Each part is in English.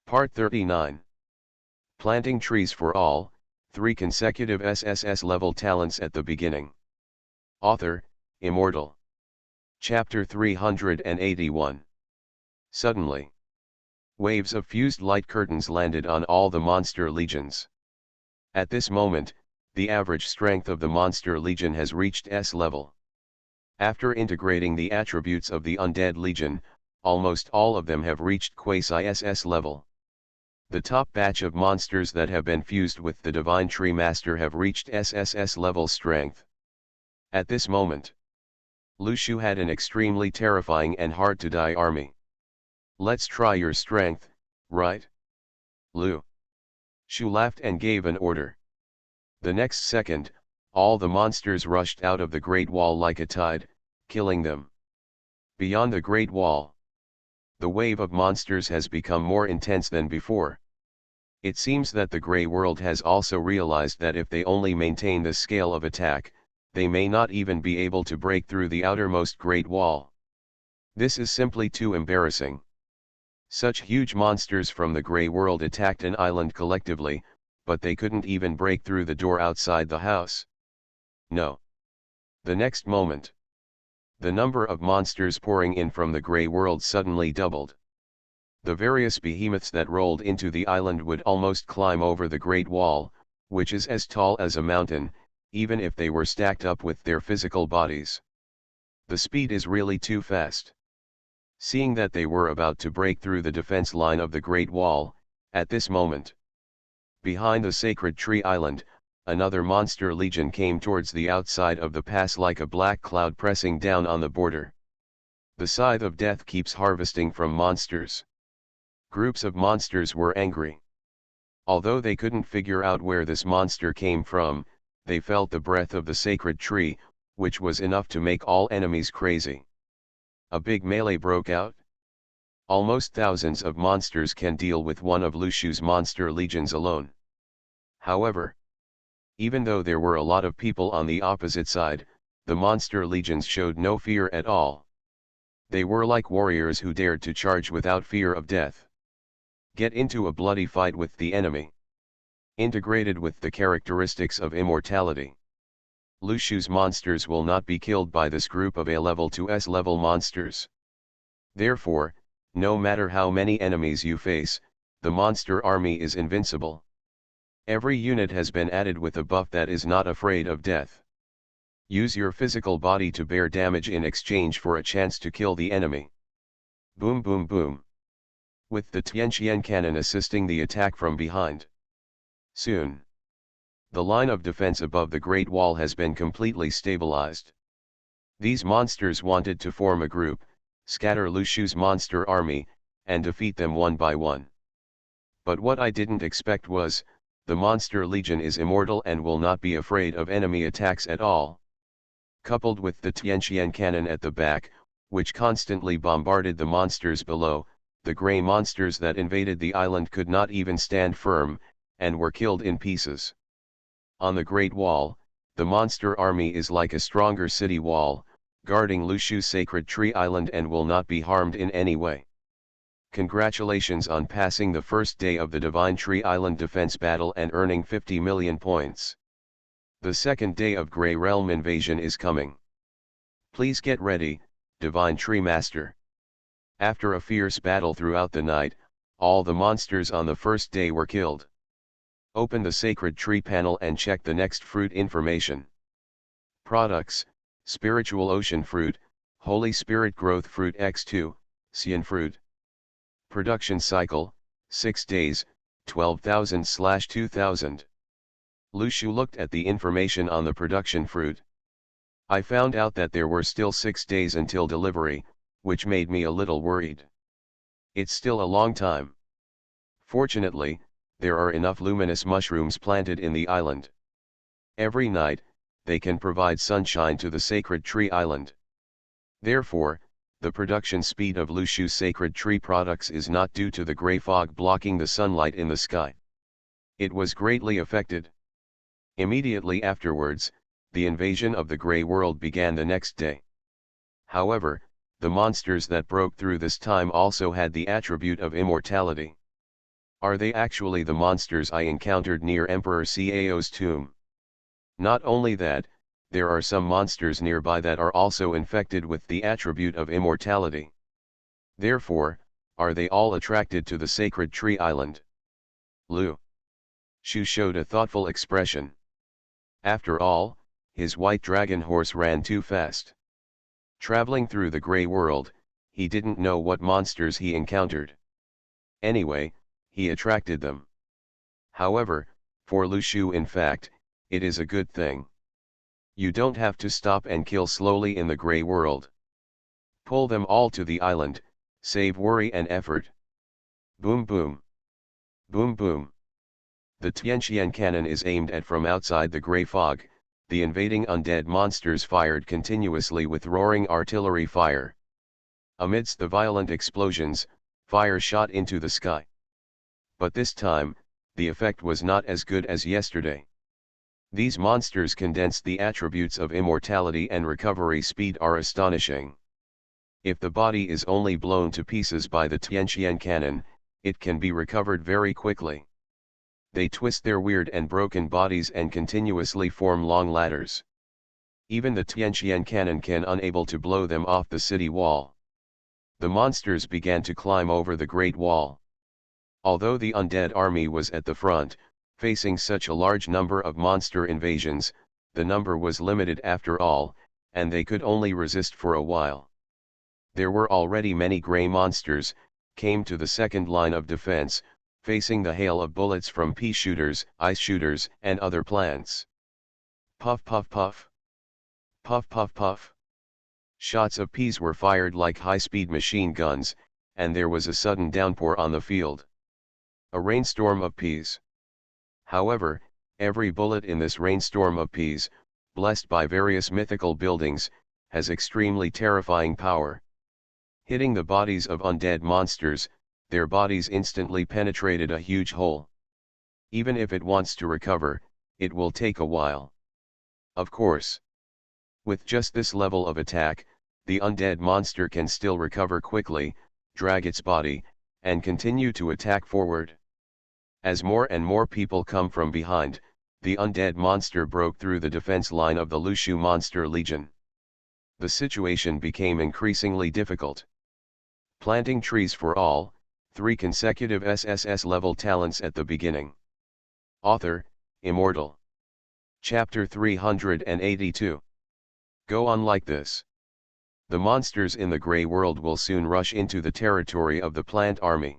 Part 39. Planting trees for all, 3 consecutive SSS-level talents at the beginning. Author, Immortal. Chapter 381. Suddenly, waves of fused light curtains landed on all the monster legions. At this moment, the average strength of the monster legion has reached S level. After integrating the attributes of the undead legion, almost all of them have reached quasi-SS level. The top batch of monsters that have been fused with the Divine Tree Master have reached SSS level strength. At this moment, Lu Shu had an extremely terrifying and hard-to-die army. "Let's try your strength, right? Lu Shu laughed and gave an order. The next second, all the monsters rushed out of the Great Wall like a tide, killing them. Beyond the Great Wall, the wave of monsters has become more intense than before. It seems that the Grey World has also realized that if they only maintain this scale of attack, they may not even be able to break through the outermost Great Wall. This is simply too embarrassing. Such huge monsters from the Grey World attacked an island collectively, but they couldn't even break through the door outside the house. No. The next moment, the number of monsters pouring in from the Grey World suddenly doubled. The various behemoths that rolled into the island would almost climb over the Great Wall, which is as tall as a mountain, even if they were stacked up with their physical bodies. The speed is really too fast. Seeing that they were about to break through the defense line of the Great Wall, at this moment, behind the Sacred Tree Island, another monster legion came towards the outside of the pass like a black cloud pressing down on the border. The scythe of death keeps harvesting from monsters. Groups of monsters were angry. Although they couldn't figure out where this monster came from, they felt the breath of the sacred tree, which was enough to make all enemies crazy. A big melee broke out. Almost thousands of monsters can deal with one of Lu Shu's monster legions alone. However, even though there were a lot of people on the opposite side, the monster legions showed no fear at all. They were like warriors who dared to charge without fear of death. Get into a bloody fight with the enemy. Integrated with the characteristics of immortality, Lu Shu's monsters will not be killed by this group of A-level to S-level monsters. Therefore, no matter how many enemies you face, the monster army is invincible. Every unit has been added with a buff that is not afraid of death. Use your physical body to bear damage in exchange for a chance to kill the enemy. Boom boom boom. With the Tianqian cannon assisting the attack from behind. Soon, the line of defense above the Great Wall has been completely stabilized. These monsters wanted to form a group, scatter Lu Shu's monster army, and defeat them one by one. But what I didn't expect was, the monster legion is immortal and will not be afraid of enemy attacks at all. Coupled with the Tianqian cannon at the back, which constantly bombarded the monsters below, the grey monsters that invaded the island could not even stand firm, and were killed in pieces. On the Great Wall, the monster army is like a stronger city wall, guarding Lu Shu's Sacred Tree Island and will not be harmed in any way. Congratulations on passing the first day of the Divine Tree Island defense battle and earning 50 million points. The second day of Grey Realm invasion is coming. Please get ready, Divine Tree Master. After a fierce battle throughout the night, all the monsters on the first day were killed. Open the Sacred Tree panel and check the next fruit information. Products: Spiritual Ocean Fruit, Holy Spirit Growth Fruit X2, Xian Fruit. Production cycle, 6 days, 12,000/2000. Lu Shu looked at the information on the production fruit. I found out that there were still 6 days until delivery, which made me a little worried. It's still a long time. Fortunately, there are enough luminous mushrooms planted in the island. Every night, they can provide sunshine to the Sacred Tree Island. Therefore, the production speed of Lu Shu's Sacred Tree products is not due to the grey fog blocking the sunlight in the sky. It was greatly affected. Immediately afterwards, the invasion of the Grey World began the next day. However, the monsters that broke through this time also had the attribute of immortality. Are they actually the monsters I encountered near Emperor Cao's tomb? Not only that, there are some monsters nearby that are also infected with the attribute of immortality. Therefore, are they all attracted to the sacred tree island? Lu Shu showed a thoughtful expression. After all, his white dragon horse ran too fast. Traveling through the gray world, he didn't know what monsters he encountered. Anyway, he attracted them. However, for Lu Shu in fact, it is a good thing. You don't have to stop and kill slowly in the gray world. Pull them all to the island, save worry and effort. Boom boom. Boom boom. The Tianqian cannon is aimed at from outside the gray fog. The invading undead monsters fired continuously with roaring artillery fire. Amidst the violent explosions, fire shot into the sky. But this time, the effect was not as good as yesterday. These monsters condensed the attributes of immortality and recovery speed are astonishing. If the body is only blown to pieces by the Tianqian cannon, it can be recovered very quickly. They twist their weird and broken bodies and continuously form long ladders. Even the Tianqian cannon can unable to blow them off the city wall. The monsters began to climb over the Great Wall. Although the undead army was at the front, facing such a large number of monster invasions, the number was limited after all, and they could only resist for a while. There were already many gray monsters, came to the second line of defense, facing the hail of bullets from pea shooters, ice shooters, and other plants. Puff puff puff. Puff puff puff. Shots of peas were fired like high-speed machine guns, and there was a sudden downpour on the field. A rainstorm of peas. However, every bullet in this rainstorm of peas, blessed by various mythical buildings, has extremely terrifying power. Hitting the bodies of undead monsters, their bodies instantly penetrated a huge hole. Even if it wants to recover, it will take a while. Of course. With just this level of attack, the undead monster can still recover quickly, drag its body, and continue to attack forward. As more and more people come from behind, the undead monster broke through the defense line of the Lu Shu Monster Legion. The situation became increasingly difficult. Planting trees for all, 3 consecutive SSS-level talents at the beginning. Author, Immortal. Chapter 382. Go on like this. The monsters in the Grey World will soon rush into the territory of the plant army.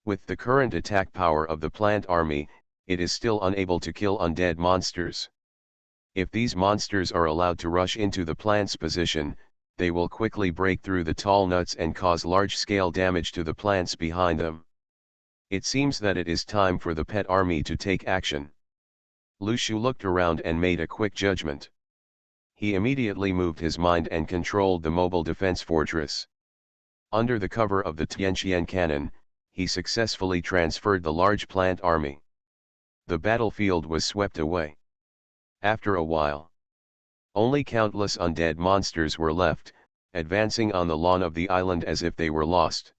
With the current attack power of the plant army, it is still unable to kill undead monsters. If these monsters are allowed to rush into the plant's position, they will quickly break through the tall nuts and cause large-scale damage to the plants behind them. It seems that it is time for the pet army to take action. Lu Shu looked around and made a quick judgment. He immediately moved his mind and controlled the mobile defense fortress. Under the cover of the Tianqian cannon, he successfully transferred the large plant army. The battlefield was swept away. After a while, only countless undead monsters were left, advancing on the lawn of the island as if they were lost.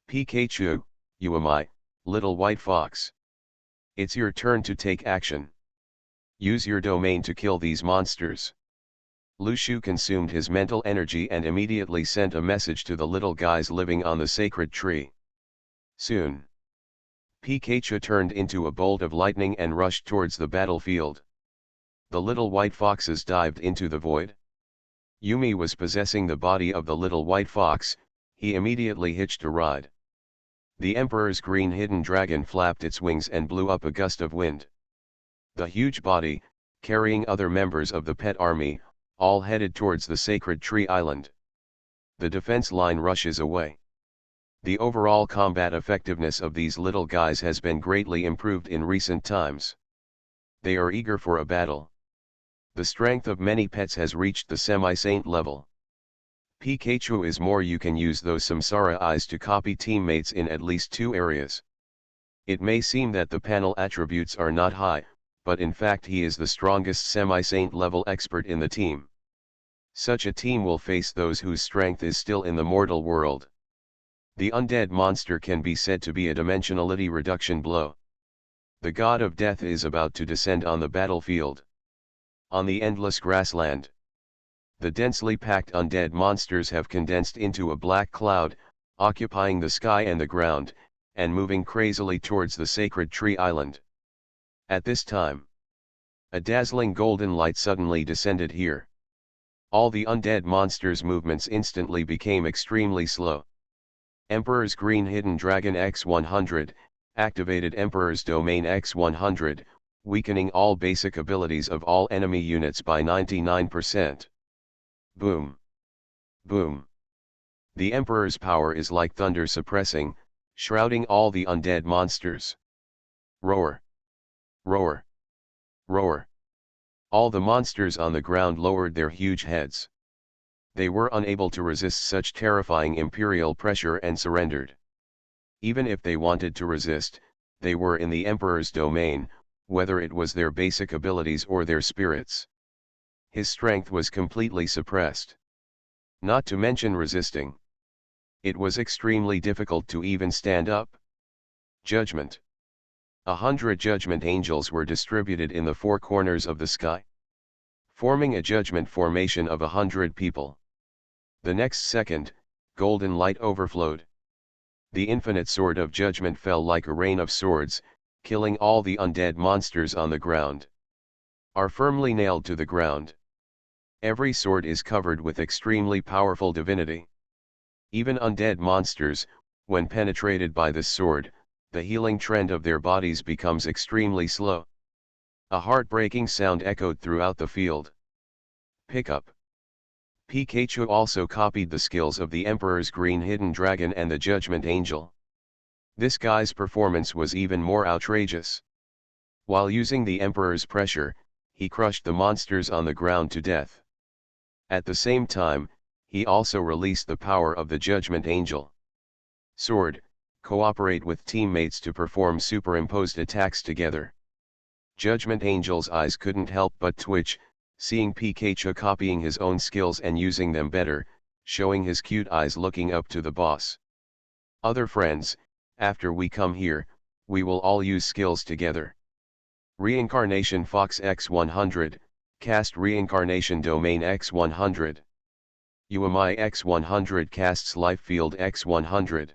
Pikachu, you am I, little white fox. It's your turn to take action. Use your domain to kill these monsters. Lu Shu consumed his mental energy and immediately sent a message to the little guys living on the sacred tree. Soon, Pikachu turned into a bolt of lightning and rushed towards the battlefield. The little white foxes dived into the void. Yumi was possessing the body of the little white fox. He immediately hitched a ride. The Emperor's green hidden dragon flapped its wings and blew up a gust of wind. The huge body, carrying other members of the pet army, all headed towards the sacred tree island. The defense line rushes away. The overall combat effectiveness of these little guys has been greatly improved in recent times. They are eager for a battle. The strength of many pets has reached the semi-saint level. Pikachu is more. You can use those samsara eyes to copy teammates in at least 2 areas. It may seem that the panel attributes are not high, but in fact he is the strongest semi-saint level expert in the team. Such a team will face those whose strength is still in the mortal world. The undead monster can be said to be a dimensionality reduction blow. The god of death is about to descend on the battlefield. On the endless grassland, the densely packed undead monsters have condensed into a black cloud, occupying the sky and the ground, and moving crazily towards the sacred tree island. At this time, a dazzling golden light suddenly descended here. All the undead monsters' movements instantly became extremely slow. Emperor's Green Hidden Dragon X100, activated Emperor's Domain X100, weakening all basic abilities of all enemy units by 99%. Boom. Boom. The Emperor's power is like thunder suppressing, shrouding all the undead monsters. Roar. Roar. Roar. All the monsters on the ground lowered their huge heads. They were unable to resist such terrifying imperial pressure and surrendered. Even if they wanted to resist, they were in the Emperor's domain, whether it was their basic abilities or their spirits. His strength was completely suppressed. Not to mention resisting. It was extremely difficult to even stand up. Judgment. 100 judgment angels were distributed in the four corners of the sky, forming a judgment formation of 100 people. The next second, golden light overflowed. The infinite sword of judgment fell like a rain of swords, killing all the undead monsters on the ground. Are firmly nailed to the ground. Every sword is covered with extremely powerful divinity. Even undead monsters, when penetrated by this sword, the healing trend of their bodies becomes extremely slow. A heartbreaking sound echoed throughout the field. Pickup. Pikachu also copied the skills of the Emperor's Green Hidden Dragon and the Judgment Angel. This guy's performance was even more outrageous. While using the Emperor's pressure, he crushed the monsters on the ground to death. At the same time, he also released the power of the Judgment Angel. Sword, cooperate with teammates to perform superimposed attacks together. Judgment Angel's eyes couldn't help but twitch, seeing Pikachu copying his own skills and using them better, showing his cute eyes looking up to the boss. Other friends, after we come here, we will all use skills together. Reincarnation Fox X100, cast Reincarnation Domain X100. UMI X100 casts Life Field X100.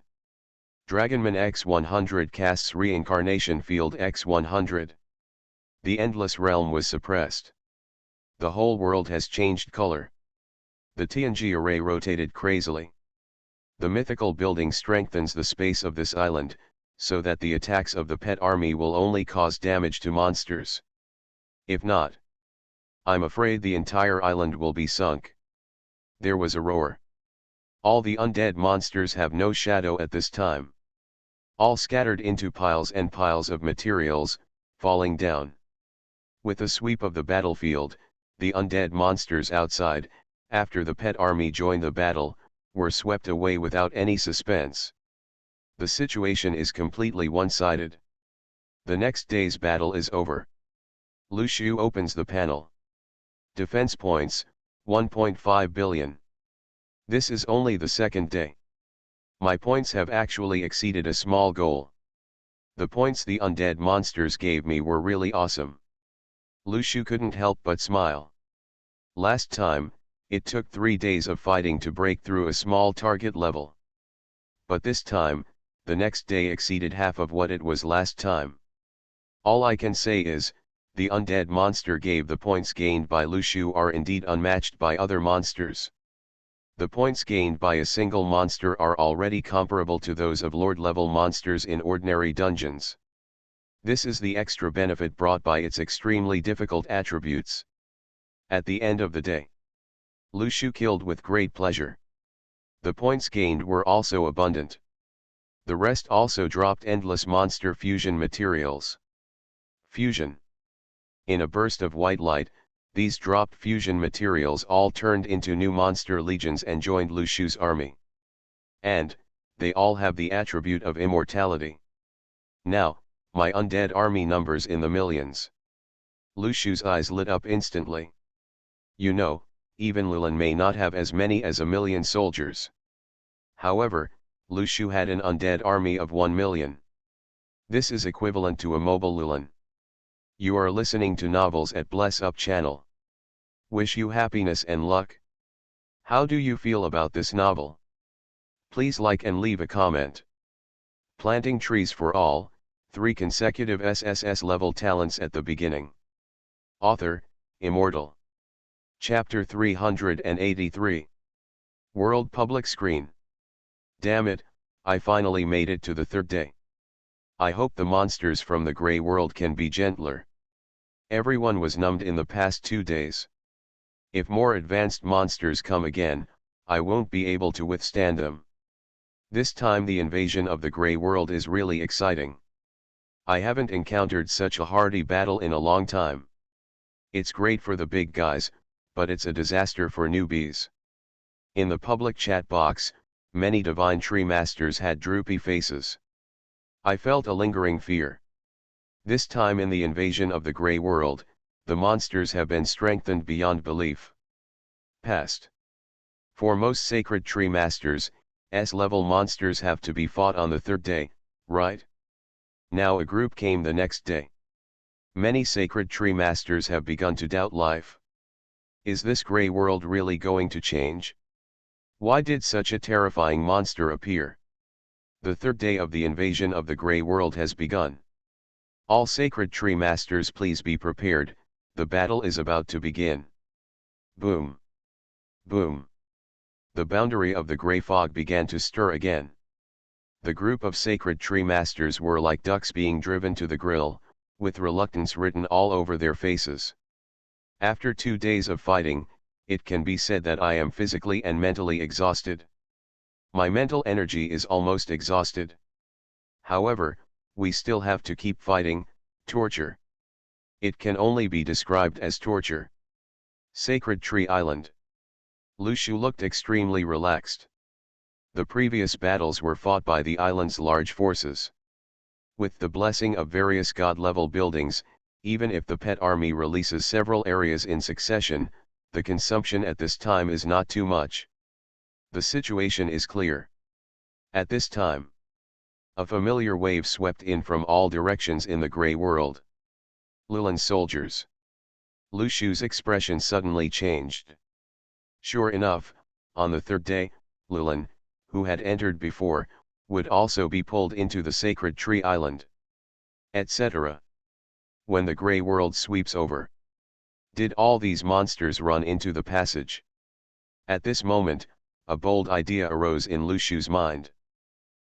Dragonman X100 casts Reincarnation Field X100. The Endless Realm was suppressed. The whole world has changed color. The TNG array rotated crazily. The mythical building strengthens the space of this island, so that the attacks of the pet army will only cause damage to monsters. If not, I'm afraid the entire island will be sunk. There was a roar. All the undead monsters have no shadow at this time. All scattered into piles and piles of materials, falling down. With a sweep of the battlefield, the undead monsters outside, after the pet army joined the battle, were swept away without any suspense. The situation is completely one-sided. The next day's battle is over. Lu Shu opens the panel. Defense points, 1.5 billion. This is only the second day. My points have actually exceeded a small goal. The points the undead monsters gave me were really awesome. Lu Shu couldn't help but smile. Last time, it took 3 days of fighting to break through a small target level. But this time, the next day exceeded half of what it was last time. All I can say is, the undead monster gave the points gained by Lu Shu are indeed unmatched by other monsters. The points gained by a single monster are already comparable to those of Lord-level monsters in ordinary dungeons. This is the extra benefit brought by its extremely difficult attributes. At the end of the day, Lu Shu killed with great pleasure. The points gained were also abundant. The rest also dropped endless monster fusion materials. Fusion. In a burst of white light, these dropped fusion materials all turned into new monster legions and joined Lu Shu's army. And, they all have the attribute of immortality. Now, my undead army numbers in the millions. Lu Shu's eyes lit up instantly. You know, even Lilin may not have as many as 1 million soldiers. However, Lu Shu had an undead army of 1 million. This is equivalent to a mobile Lulan. You are listening to Novels at Bless Up channel. Wish you happiness and luck. How do you feel about this novel? Please like and leave a comment. Planting trees for all, 3 consecutive SSS level talents at the beginning. Author, Immortal. Chapter 383. World Public Screen. Damn it, I finally made it to the 3rd day. I hope the monsters from the Grey World can be gentler. Everyone was numbed in the past 2 days. If more advanced monsters come again, I won't be able to withstand them. This time the invasion of the Grey World is really exciting. I haven't encountered such a hardy battle in a long time. It's great for the big guys, but it's a disaster for newbies. In the public chat box, many Divine Tree Masters had droopy faces. I felt a lingering fear. This time in the invasion of the Grey World, the monsters have been strengthened beyond belief. Past. For most Sacred Tree Masters, S-level monsters have to be fought on the 3rd day, right? Now a group came the next day. Many Sacred Tree Masters have begun to doubt life. Is this Grey World really going to change? Why did such a terrifying monster appear? The 3rd day of the invasion of the Grey World has begun. All Sacred Tree Masters, please be prepared, the battle is about to begin. Boom. Boom. The boundary of the grey fog began to stir again. The group of Sacred Tree Masters were like ducks being driven to the grill, with reluctance written all over their faces. After 2 days of fighting, it can be said that I am physically and mentally exhausted. My mental energy is almost exhausted. However, we still have to keep fighting. Torture. It can only be described as torture. Sacred Tree Island. Lu Shu looked extremely relaxed. The previous battles were fought by the island's large forces. With the blessing of various god-level buildings, even if the pet army releases several areas in succession, the consumption at this time is not too much. The situation is clear. At this time, a familiar wave swept in from all directions in the Grey World. Lulan soldiers. Lu Shu's expression suddenly changed. Sure enough, on the 3rd day, Lulan, who had entered before, would also be pulled into the Sacred Tree Island. Etc. When the Grey World sweeps over. Did all these monsters run into the passage? At this moment, a bold idea arose in Lu Shu's mind.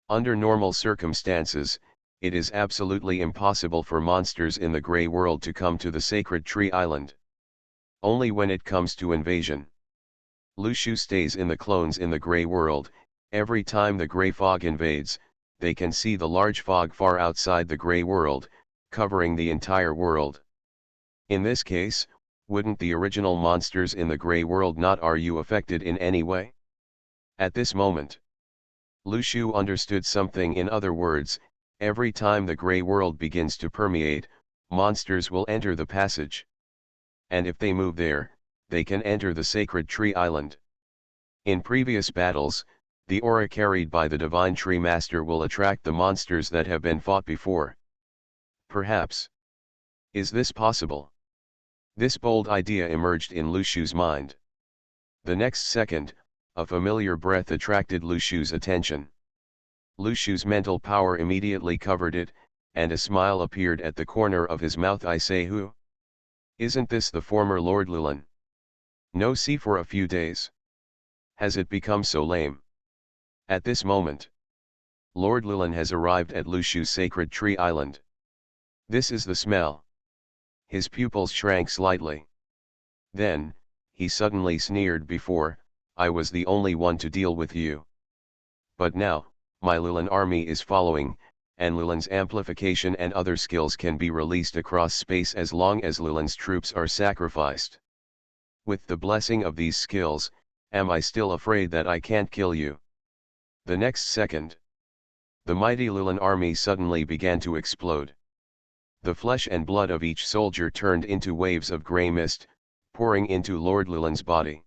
Under normal circumstances, it is absolutely impossible for monsters in the Grey World to come to the Sacred Tree Island. Only when it comes to invasion. Lu Shu stays in the clones in the Grey World. Every time the Grey Fog invades, they can see the large fog far outside the Grey World, covering the entire world. In this case, wouldn't the original monsters in the Grey World not are you affected in any way? At this moment, Lu Shu understood something. In other words, every time the Grey World begins to permeate, monsters will enter the passage. And if they move there, they can enter the Sacred Tree Island. In previous battles, the aura carried by the Divine Tree Master will attract the monsters that have been fought before. Perhaps. Is this possible? This bold idea emerged in Lu Shu's mind. The next second, a familiar breath attracted Lu Shu's attention. Lu Shu's mental power immediately covered it, and a smile appeared at the corner of his mouth. I say, who? Isn't this the former Lord Lulan? No see for a few days. Has it become so lame? At this moment, Lord Lulan has arrived at Lu Shu's Sacred Tree Island. This is the smell. His pupils shrank slightly. Then, he suddenly sneered. Before, I was the only one to deal with you. But now, my Lulan army is following, and Lulan's amplification and other skills can be released across space as long as Lulan's troops are sacrificed. With the blessing of these skills, am I still afraid that I can't kill you? The next second, the mighty Lulan army suddenly began to explode. The flesh and blood of each soldier turned into waves of grey mist, pouring into Lord Lulan's body.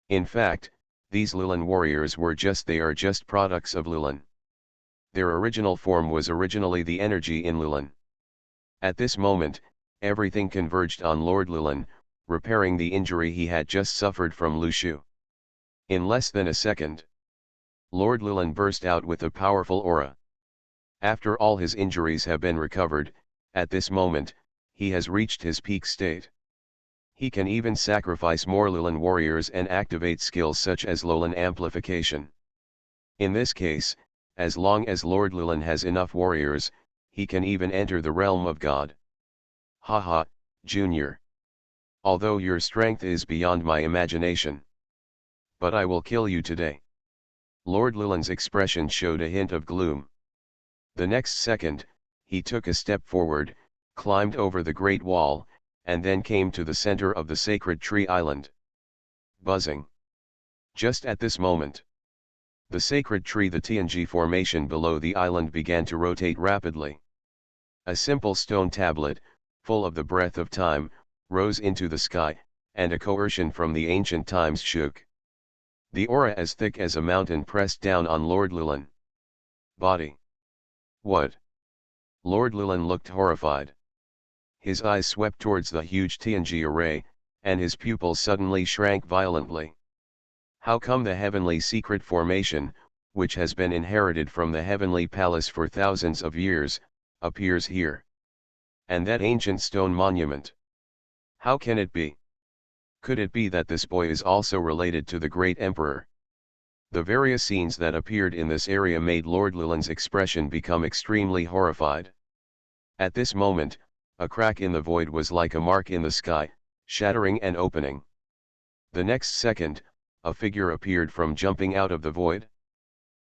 In fact, These Lulan warriors they are just products of Lulan. Their original form was originally the energy in Lulan. At this moment, everything converged on Lord Lulan, repairing the injury he had just suffered from Lu Shu. In less than a second, Lord Lulan burst out with a powerful aura. After all his injuries have been recovered, at this moment, he has reached his peak state. He can even sacrifice more Lulan warriors and activate skills such as Lulan amplification. In this case, as long as Lord Lulan has enough warriors, he can even enter the realm of God. Haha, Junior. Although your strength is beyond my imagination. But I will kill you today. Lord Lulan's expression showed a hint of gloom. The next second, he took a step forward, climbed over the Great Wall, and then came to the center of the sacred tree island. Buzzing. Just at this moment, the sacred tree, the TNG formation below the island, began to rotate rapidly. A simple stone tablet, full of the breath of time, rose into the sky, and a coercion from the ancient times shook. The aura as thick as a mountain pressed down on Lord Lulan. Body. What? Lord Lulan looked horrified. His eyes swept towards the huge TNG array, and his pupils suddenly shrank violently. How come the heavenly secret formation, which has been inherited from the heavenly palace for thousands of years, appears here? And that ancient stone monument? How can it be? Could it be that this boy is also related to the great emperor? The various scenes that appeared in this area made Lord Lulan's expression become extremely horrified. At this moment, a crack in the void was like a mark in the sky, shattering and opening. The next second, a figure appeared from jumping out of the void.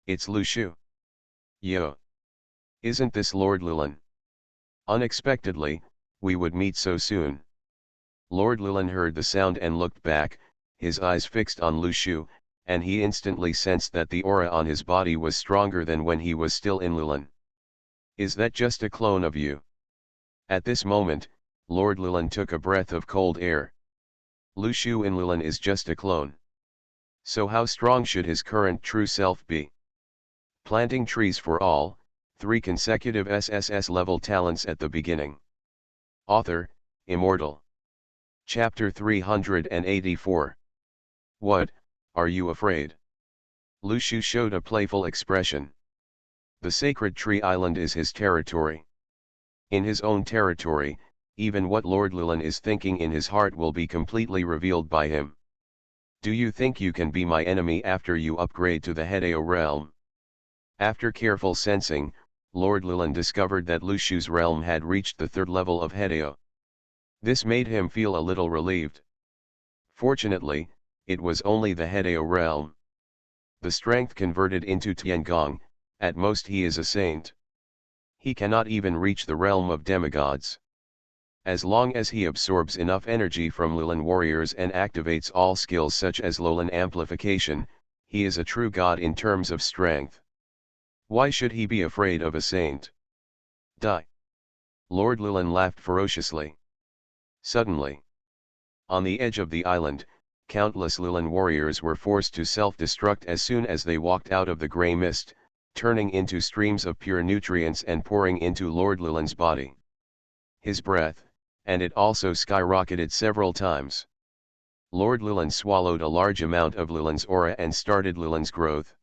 It's Lu Shu. Yo! Isn't this Lord Lulan? Unexpectedly, we would meet so soon. Lord Lulan heard the sound and looked back, his eyes fixed on Lu Shu, and he instantly sensed that the aura on his body was stronger than when he was still in Lulan. Is that just a clone of you? At this moment, Lord Lulan took a breath of cold air. Lu Shu in Lulan is just a clone. So how strong should his current true self be? Planting trees for all, 3 consecutive SSS-level talents at the beginning. Author, Immortal. Chapter 384. What, are you afraid? Lu Shu showed a playful expression. The sacred tree island is his territory. In his own territory, even what Lord Lulan is thinking in his heart will be completely revealed by him. Do you think you can be my enemy after you upgrade to the Hedeo realm? After careful sensing, Lord Lulan discovered that Lu Shu's realm had reached the 3rd level of Hedeo. This made him feel a little relieved. Fortunately, it was only the Hedeo realm. The strength converted into Tiangong, at most he is a saint. He cannot even reach the realm of demigods. As long as he absorbs enough energy from Lulan warriors and activates all skills such as Lulan amplification, he is a true god in terms of strength. Why should he be afraid of a saint? Die! Lord Lulan laughed ferociously. Suddenly, on the edge of the island, countless Lulan warriors were forced to self-destruct as soon as they walked out of the grey mist, turning into streams of pure nutrients and pouring into Lord Lulan's body. His breath, and it also skyrocketed several times. Lord Lulan swallowed a large amount of Lulan's aura and started Lulan's growth.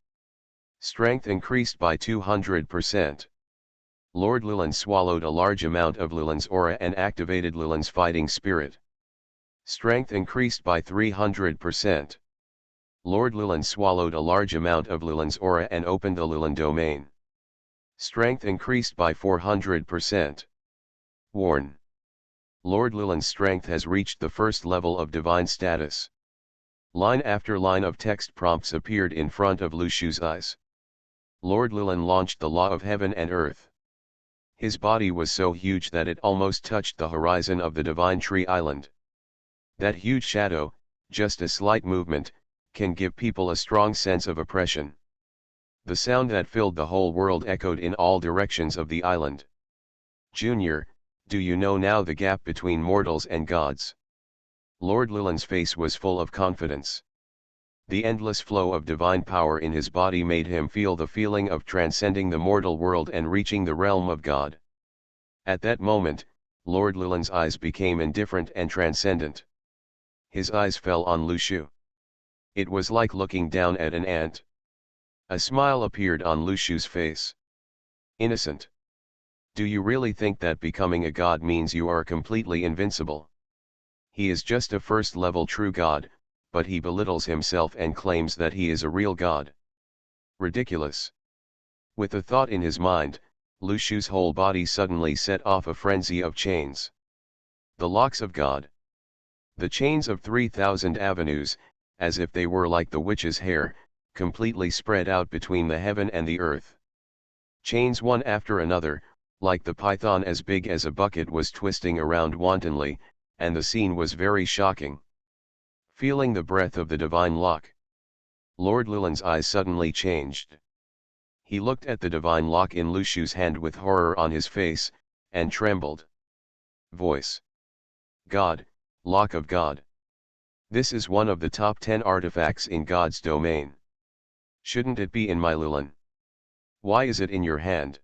Strength increased by 200%. Lord Lulan swallowed a large amount of Lulan's aura and activated Lulan's fighting spirit. Strength increased by 300%. Lord Lulan swallowed a large amount of Lulan's aura and opened the Lulan domain. Strength increased by 400%. Warn. Lord Lulan's strength has reached the 1st level of divine status. Line after line of text prompts appeared in front of Lu Shu's eyes. Lord Lulan launched the law of heaven and earth. His body was so huge that it almost touched the horizon of the divine tree island. That huge shadow, just a slight movement, can give people a strong sense of oppression. The sound that filled the whole world echoed in all directions of the island. Junior, do you know now the gap between mortals and gods? Lord Lulan's face was full of confidence. The endless flow of divine power in his body made him feel the feeling of transcending the mortal world and reaching the realm of God. At that moment, Lord Llewellyn's eyes became indifferent and transcendent. His eyes fell on Lu Shu. It was like looking down at an ant. A smile appeared on Lu Shu's face. Innocent. Do you really think that becoming a god means you are completely invincible? He is just a first-level true god, but he belittles himself and claims that he is a real god. Ridiculous. With the thought in his mind, Lu Shu's whole body suddenly set off a frenzy of chains. The locks of God. The chains of 3,000 avenues, as if they were like the witch's hair, completely spread out between the heaven and the earth. Chains one after another, like the python as big as a bucket, was twisting around wantonly, and the scene was very shocking. Feeling the breath of the divine lock, Lord Llewellyn's eyes suddenly changed. He looked at the divine lock in Lu Shu's hand with horror on his face, and trembled. Voice. God, lock of God. This is one of the top 10 artifacts in God's domain. Shouldn't it be in my Llewellyn? Why is it in your hand?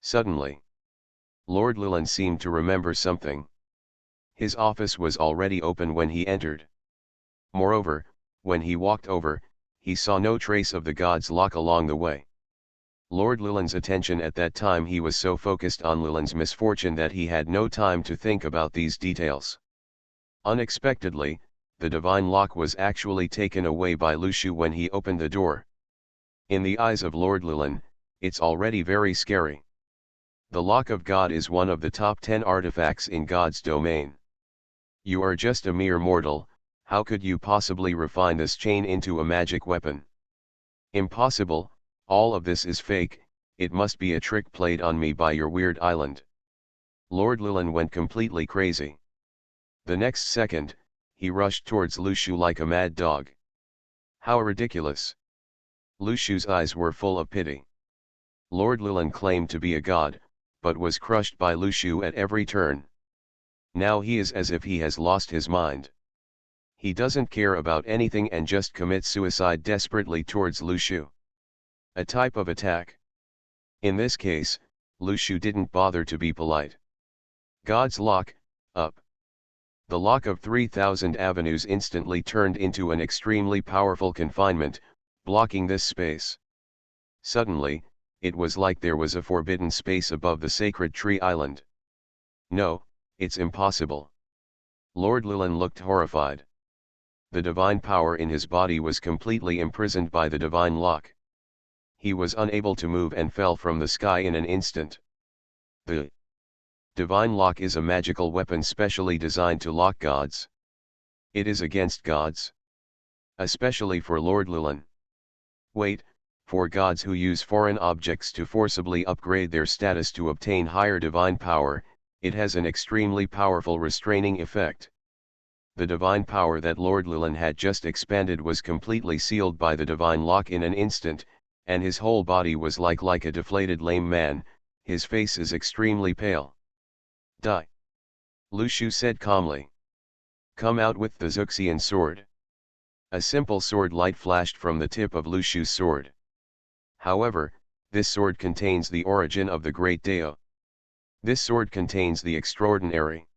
Suddenly, Lord Llewellyn seemed to remember something. His office was already open when he entered. Moreover, when he walked over, he saw no trace of the god's lock along the way. Lord Llewellyn's attention at that time, he was so focused on Llewellyn's misfortune that he had no time to think about these details. Unexpectedly, the divine lock was actually taken away by Lu Shu when he opened the door. In the eyes of Lord Llewellyn, it's already very scary. The lock of God is one of the top 10 artifacts in God's domain. You are just a mere mortal, how could you possibly refine this chain into a magic weapon? Impossible, all of this is fake, it must be a trick played on me by your weird island. Lord Llewellyn went completely crazy. The next second, he rushed towards Lu Shu like a mad dog. How ridiculous! Lu Shu's eyes were full of pity. Lord Llewellyn claimed to be a god, but was crushed by Lu Shu at every turn. Now he is as if he has lost his mind. He doesn't care about anything and just commits suicide desperately towards Lu Shu. A type of attack. In this case, Lu Shu didn't bother to be polite. God's lock, up. The lock of 3,000 avenues instantly turned into an extremely powerful confinement, blocking this space. Suddenly, it was like there was a forbidden space above the sacred tree island. No, it's impossible. Lord Llewellyn looked horrified. The divine power in his body was completely imprisoned by the divine lock. He was unable to move and fell from the sky in an instant. The divine lock is a magical weapon specially designed to lock gods. It is against gods. Especially for Lord Llewellyn. Wait, for gods who use foreign objects to forcibly upgrade their status to obtain higher divine power, it has an extremely powerful restraining effect. The divine power that Lord Llewellyn had just expanded was completely sealed by the divine lock in an instant, and his whole body was like a deflated lame man, his face is extremely pale. Die. Lu Shu said calmly. Come out with the Zuxian sword. A simple sword light flashed from the tip of Lu Shu's sword. However, this sword contains the origin of the great Dao. This sword contains the extraordinary.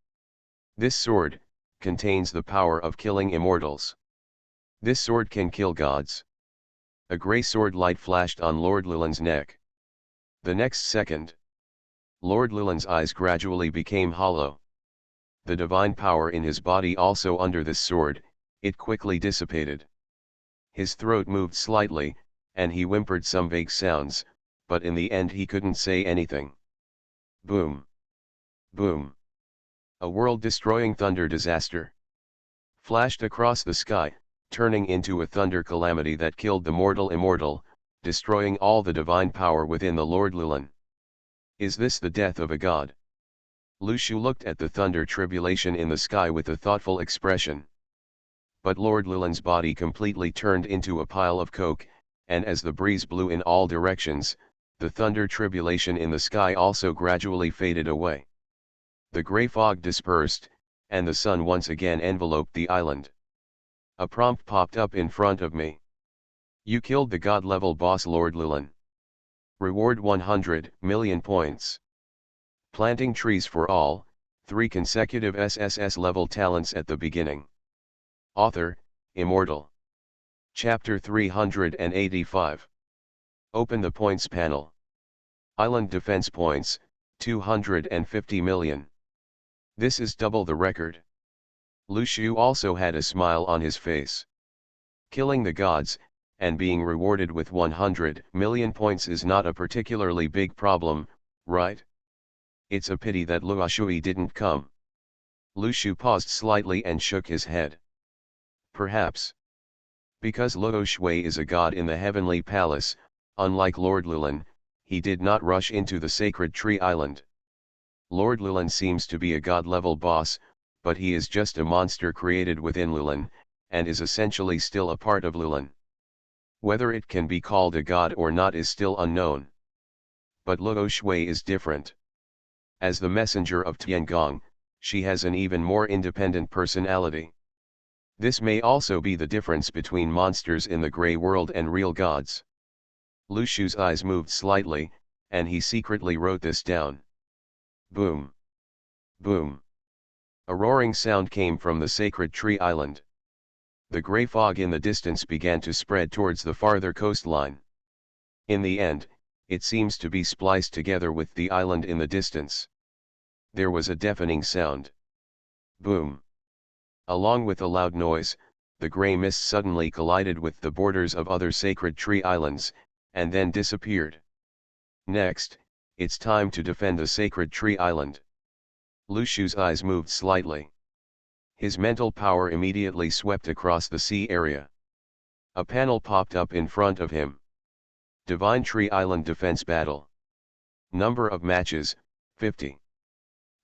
This sword contains the power of killing immortals. This sword can kill gods. A grey sword light flashed on Lord Llewellyn's neck. The next second, Lord Llewellyn's eyes gradually became hollow. The divine power in his body also under this sword, it quickly dissipated. His throat moved slightly, and he whimpered some vague sounds, but in the end he couldn't say anything. Boom! Boom! A world-destroying thunder disaster flashed across the sky, turning into a thunder calamity that killed the mortal immortal, destroying all the divine power within the Lord Llewellyn. Is this the death of a god? Lu Shu looked at the thunder tribulation in the sky with a thoughtful expression. But Lord Llewellyn's body completely turned into a pile of coke, and as the breeze blew in all directions, the thunder tribulation in the sky also gradually faded away. The grey fog dispersed, and the sun once again enveloped the island. A prompt popped up in front of me. You killed the god-level boss Lord Lulan. Reward 100 million points. Planting trees for all, 3 consecutive SSS-level talents at the beginning. Author, Immortal. Chapter 385. Open the points panel. Island defense points, 250 million. This is double the record. Lu Shu also had a smile on his face. Killing the gods, and being rewarded with 100 million points is not a particularly big problem, right? It's a pity that Luo Shui didn't come. Lu Shu paused slightly and shook his head. Perhaps. Because Luo Shui is a god in the heavenly palace, unlike Lord Lulan, he did not rush into the sacred tree island. Lord Lulan seems to be a god-level boss, but he is just a monster created within Lulan, and is essentially still a part of Lulan. Whether it can be called a god or not is still unknown. But Luo Shui is different. As the messenger of Tiangong, she has an even more independent personality. This may also be the difference between monsters in the grey world and real gods. Lu Shu's eyes moved slightly, and he secretly wrote this down. Boom. Boom. A roaring sound came from the sacred tree island. The grey fog in the distance began to spread towards the farther coastline. In the end, it seems to be spliced together with the island in the distance. There was a deafening sound. Boom. Along with a loud noise, the grey mist suddenly collided with the borders of other sacred tree islands, and then disappeared. Next, it's time to defend the sacred tree island. Lu Shu's eyes moved slightly. His mental power immediately swept across the sea area. A panel popped up in front of him. Divine Tree Island Defense Battle. Number of matches, 50.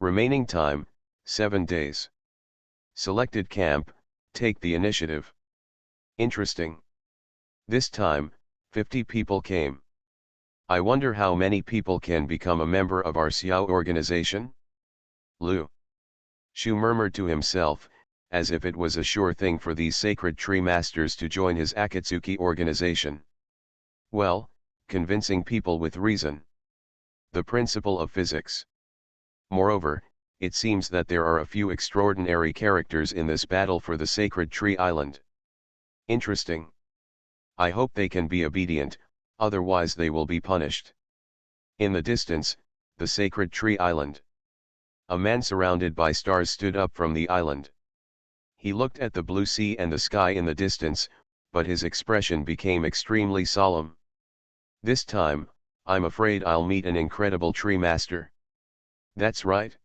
Remaining time, 7 days. Selected camp, take the initiative. Interesting. This time, 50 people came. I wonder how many people can become a member of our Xiao organization? Lu Shu murmured to himself, as if it was a sure thing for these sacred tree masters to join his Akatsuki organization. Well, convincing people with reason. The principle of physics. Moreover, it seems that there are a few extraordinary characters in this battle for the sacred tree island. Interesting. I hope they can be obedient, otherwise they will be punished. In the distance, the sacred tree island. A man surrounded by stars stood up from the island. He looked at the blue sea and the sky in the distance, but his expression became extremely solemn. This time, I'm afraid I'll meet an incredible tree master. That's right.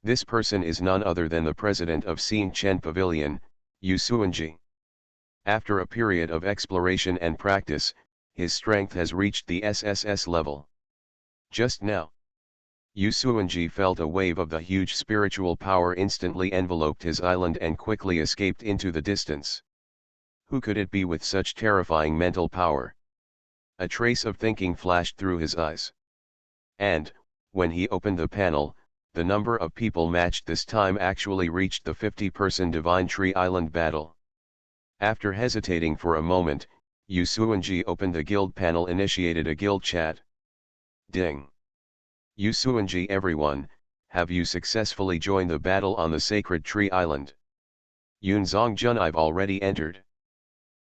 This person is none other than the president of Xing Chen Pavilion, Yu Suanji. After a period of exploration and practice, his strength has reached the SSS level. Just now, Yu Suanji felt a wave of the huge spiritual power instantly enveloped his island and quickly escaped into the distance. Who could it be with such terrifying mental power? A trace of thinking flashed through his eyes. And, when he opened the panel, the number of people matched this time actually reached the 50-person Divine Tree Island battle. After hesitating for a moment, Yu Suanji opened the guild panel, initiated a guild chat. Ding. Yu Suanji, everyone, have you successfully joined the battle on the Sacred Tree Island? Yun Zongjun, I've already entered.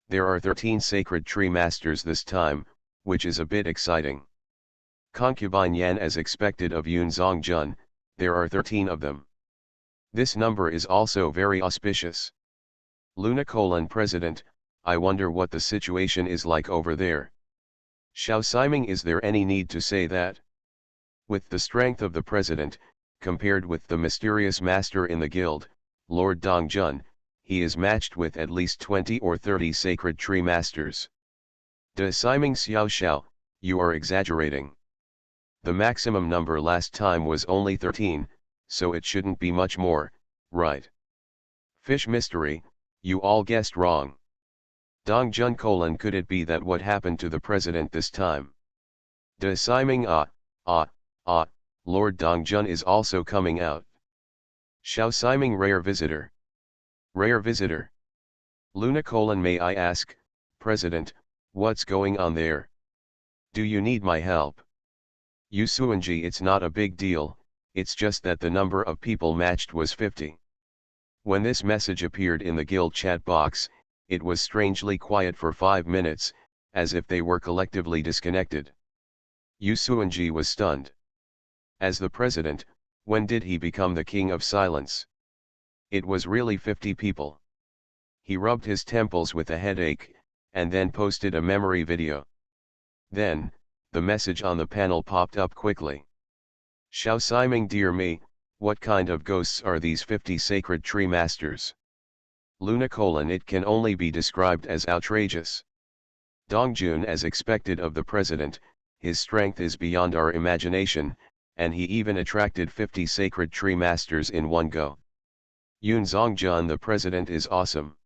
There are 13 Sacred Tree Masters this time, which is a bit exciting. Concubine Yan, as expected of Yun Zongjun, there are 13 of them. This number is also very auspicious. Luna President, I wonder what the situation is like over there. Xiao Siming, is there any need to say that? With the strength of the president, compared with the mysterious master in the guild, Lord Dongjun, he is matched with at least 20 or 30 sacred tree masters. De Siming Xiao Xiao, you are exaggerating. The maximum number last time was only 13, so it shouldn't be much more, right? Fish mystery, you all guessed wrong. Dongjun : could it be that what happened to the president this time? De Siming Lord Dongjun is also coming out. Xiao Siming, rare visitor. Rare visitor. Luna: May I ask, President, what's going on there? Do you need my help? Yu Suanji: It's not a big deal, it's just that the number of people matched was 50. When this message appeared in the guild chat box, it was strangely quiet for 5 minutes, as if they were collectively disconnected. Yu Suanji was stunned. As the president, when did he become the king of silence? It was really 50 people. He rubbed his temples with a headache, and then posted a memory video. Then, the message on the panel popped up quickly. Xiao Siming: Dear me, what kind of ghosts are these 50 sacred tree masters? Luna: It can only be described as outrageous. Dongjun: As expected of the president, his strength is beyond our imagination, and he even attracted 50 sacred tree masters in one go. Yun Zongjun: The president is awesome.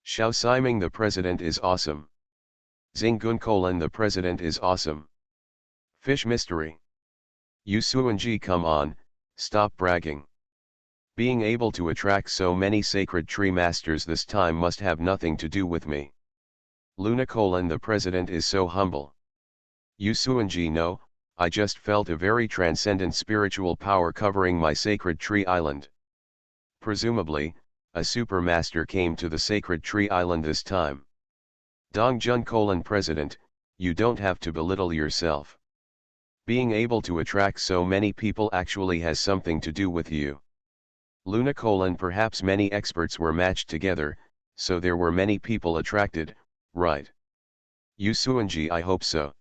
Xiao Siming: The president is awesome. Xinggun: The president is awesome. Fish Mystery. Yu Suanji: Come on, stop bragging. Being able to attract so many sacred tree masters this time must have nothing to do with me. Luna: The president is so humble. Yu Suanji: No, I just felt a very transcendent spiritual power covering my sacred tree island. Presumably, a super master came to the sacred tree island this time. Dongjun: President, you don't have to belittle yourself. Being able to attract so many people actually has something to do with you. Luna: Perhaps many experts were matched together, so there were many people attracted, right? Yu Suanji: I hope so.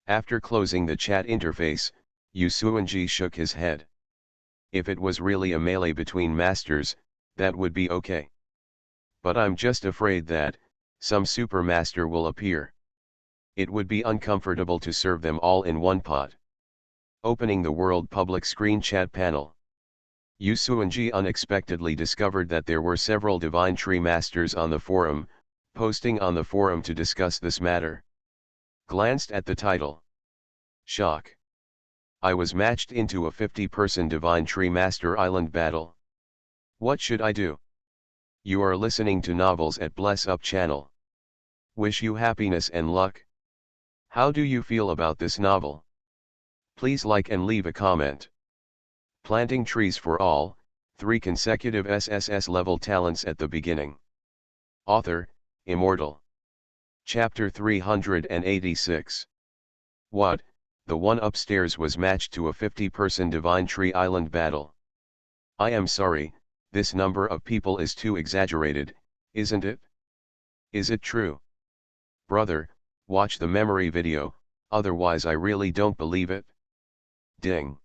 After closing the chat interface, Yu Suanji shook his head. If it was really a melee between masters, that would be okay. But I'm just afraid that some super master will appear. It would be uncomfortable to serve them all in one pot. Opening the world public screen chat panel. Yu Suanji unexpectedly discovered that there were several divine tree masters on the forum, posting on the forum to discuss this matter. Glanced at the title. Shock. I was matched into a 50-person divine tree master island battle. What should I do? You are listening to Novels at Bless Up channel. Wish you happiness and luck. How do you feel about this novel? Please like and leave a comment. Planting trees for all, 3 consecutive SSS-level talents at the beginning. Author, Immortal. Chapter 386. What, the one upstairs was matched to a 50-person divine tree island battle. I am sorry, this number of people is too exaggerated, isn't it? Is it true? Brother, watch the memory video, otherwise I really don't believe it. Ding.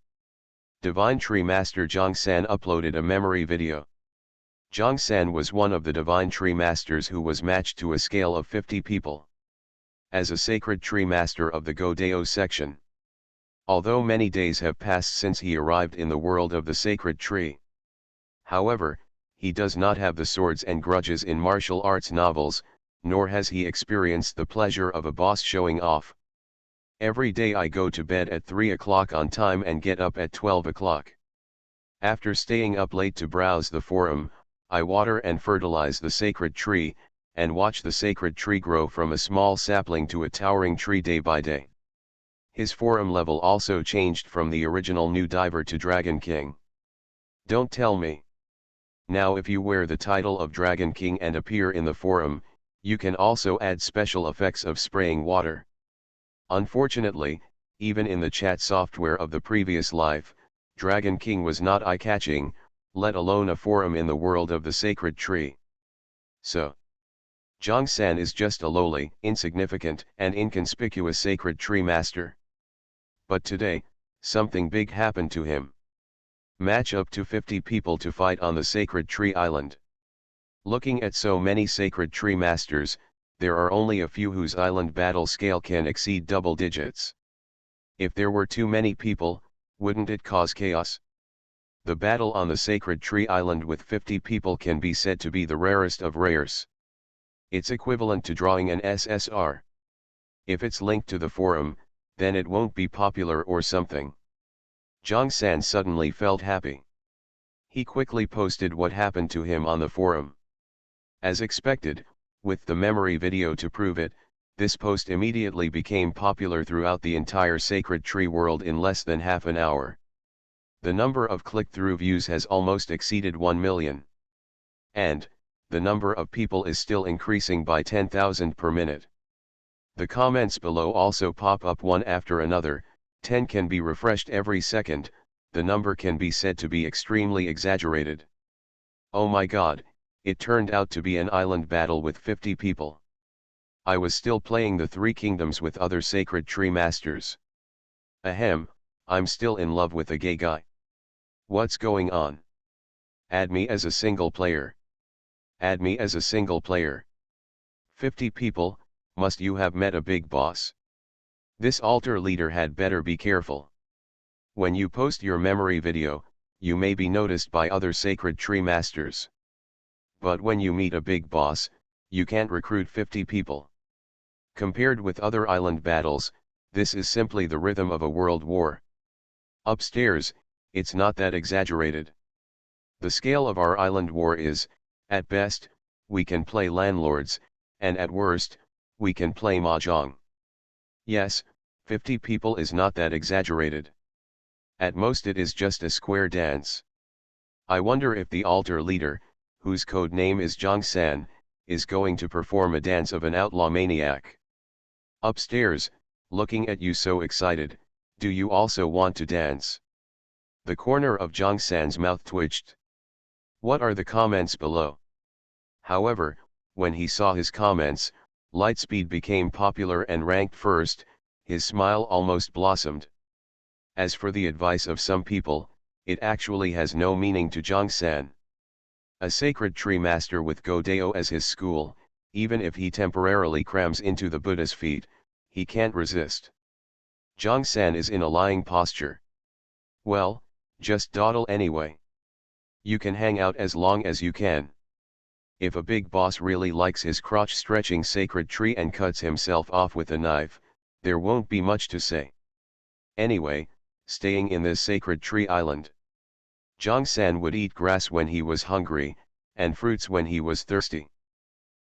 Divine Tree Master Zhongsan uploaded a memory video. Zhongsan was one of the Divine Tree Masters who was matched to a scale of 50 people. As a Sacred Tree Master of the Godeo section. Although many days have passed since he arrived in the world of the Sacred Tree. However, he does not have the swords and grudges in martial arts novels, nor has he experienced the pleasure of a boss showing off. Every day I go to bed at 3 o'clock on time and get up at 12 o'clock. After staying up late to browse the forum, I water and fertilize the sacred tree, and watch the sacred tree grow from a small sapling to a towering tree day by day. His forum level also changed from the original New Diver to Dragon King. Don't tell me. Now if you wear the title of Dragon King and appear in the forum, you can also add special effects of spraying water. Unfortunately, even in the chat software of the previous life, Dragon King was not eye-catching, let alone a forum in the world of the sacred tree. So, Zhongsan is just a lowly, insignificant, and inconspicuous sacred tree master. But today, something big happened to him. Match up to 50 people to fight on the sacred tree island. Looking at so many sacred tree masters, there are only a few whose island battle scale can exceed double digits. If there were too many people, wouldn't it cause chaos? The battle on the sacred tree island with 50 people can be said to be the rarest of rares. It's equivalent to drawing an SSR. If it's linked to the forum, then it won't be popular or something. Zhongsan suddenly felt happy. He quickly posted what happened to him on the forum. As expected, with the memory video to prove it, this post immediately became popular throughout the entire Sacred Tree world in less than half an hour. The number of click-through views has almost exceeded 1 million. And, the number of people is still increasing by 10,000 per minute. The comments below also pop up one after another. 10 can be refreshed every second. The number can be said to be extremely exaggerated. Oh my god, it turned out to be an island battle with 50 people. I was still playing the Three Kingdoms with other Sacred Tree Masters. Ahem, I'm still in love with a gay guy. What's going on? Add me as a single player. Add me as a single player. 50 people, must you have met a big boss? This altar leader had better be careful. When you post your memory video, you may be noticed by other Sacred Tree Masters. But when you meet a big boss, you can't recruit 50 people. Compared with other island battles, this is simply the rhythm of a world war. Upstairs, it's not that exaggerated. The scale of our island war is, at best, we can play landlords, and at worst, we can play mahjong. Yes, 50 people is not that exaggerated. At most it is just a square dance. I wonder if the altar leader, whose code name is Jong-san, is going to perform a dance of an outlaw maniac. Upstairs, looking at you so excited, do you also want to dance? The corner of Jong-san's mouth twitched. What are the comments below? However, when he saw his comments, Lightspeed became popular and ranked first. His smile almost blossomed. As for the advice of some people, it actually has no meaning to Jong-san. A Sacred Tree Master with Godeo as his school, even if he temporarily crams into the Buddha's feet, he can't resist. Jong-san is in a lying posture. Well, just dawdle anyway. You can hang out as long as you can. If a big boss really likes his crotch-stretching Sacred Tree and cuts himself off with a knife, there won't be much to say. Anyway, staying in this Sacred Tree Island, Jong-san would eat grass when he was hungry, and fruits when he was thirsty.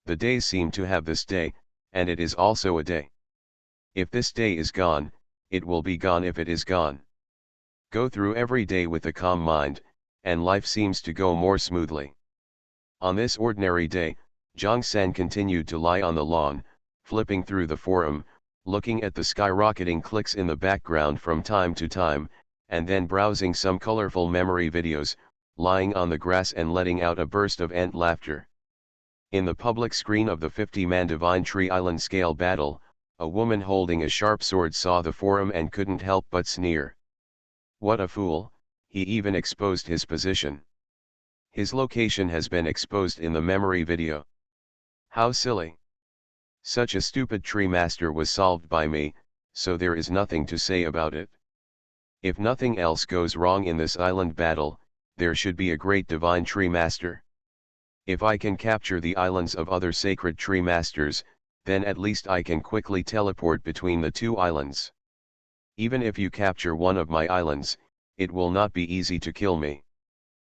The days seem to have this day, and it is also a day. If this day is gone, it will be gone if it is gone. Go through every day with a calm mind, and life seems to go more smoothly. On this ordinary day, Jong-san continued to lie on the lawn, flipping through the forum, looking at the skyrocketing clicks in the background from time to time, and then browsing some colorful memory videos, lying on the grass and letting out a burst of ant laughter. In the public screen of the 50-man Divine Tree Island scale battle, a woman holding a sharp sword saw the forum and couldn't help but sneer. What a fool, he even exposed his position. His location has been exposed in the memory video. How silly. Such a stupid tree master was solved by me, so there is nothing to say about it. If nothing else goes wrong in this island battle, there should be a great divine tree master. If I can capture the islands of other Sacred Tree Masters, then at least I can quickly teleport between the two islands. Even if you capture one of my islands, it will not be easy to kill me.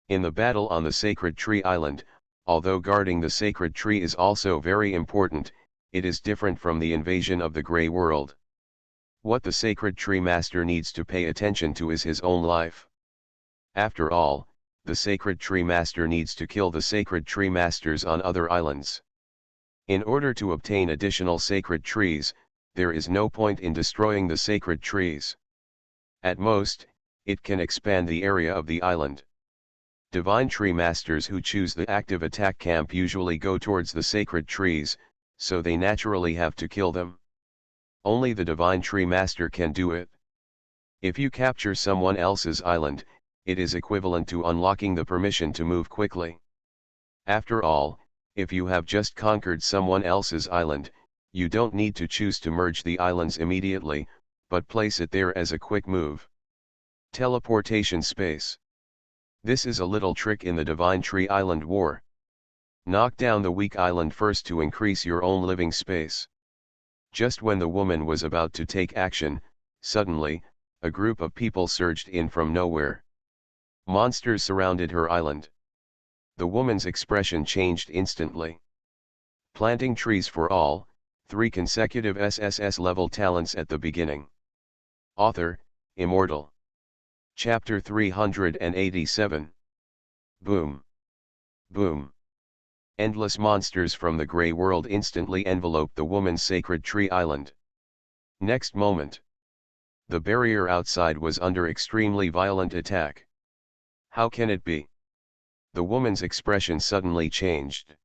In the battle on the Sacred Tree Island, although guarding the Sacred Tree is also very important, it is different from the invasion of the Grey World. What the Sacred Tree Master needs to pay attention to is his own life. After all, the Sacred Tree Master needs to kill the Sacred Tree Masters on other islands. In order to obtain additional sacred trees, there is no point in destroying the sacred trees. At most, it can expand the area of the island. Divine Tree Masters who choose the active attack camp usually go towards the sacred trees, so they naturally have to kill them. Only the Divine Tree Master can do it. If you capture someone else's island, it is equivalent to unlocking the permission to move quickly. After all, if you have just conquered someone else's island, you don't need to choose to merge the islands immediately, but place it there as a quick move. Teleportation space. This is a little trick in the Divine Tree Island War. Knock down the weak island first to increase your own living space. Just when the woman was about to take action, suddenly, a group of people surged in from nowhere. Monsters surrounded her island. The woman's expression changed instantly. Planting trees for all, 3 consecutive SSS-level talents at the beginning. Author, Immortal. Chapter 387. Boom. Boom. Endless monsters from the Grey World instantly enveloped the woman's sacred tree island. Next moment, the barrier outside was under extremely violent attack. How can it be? The woman's expression suddenly changed.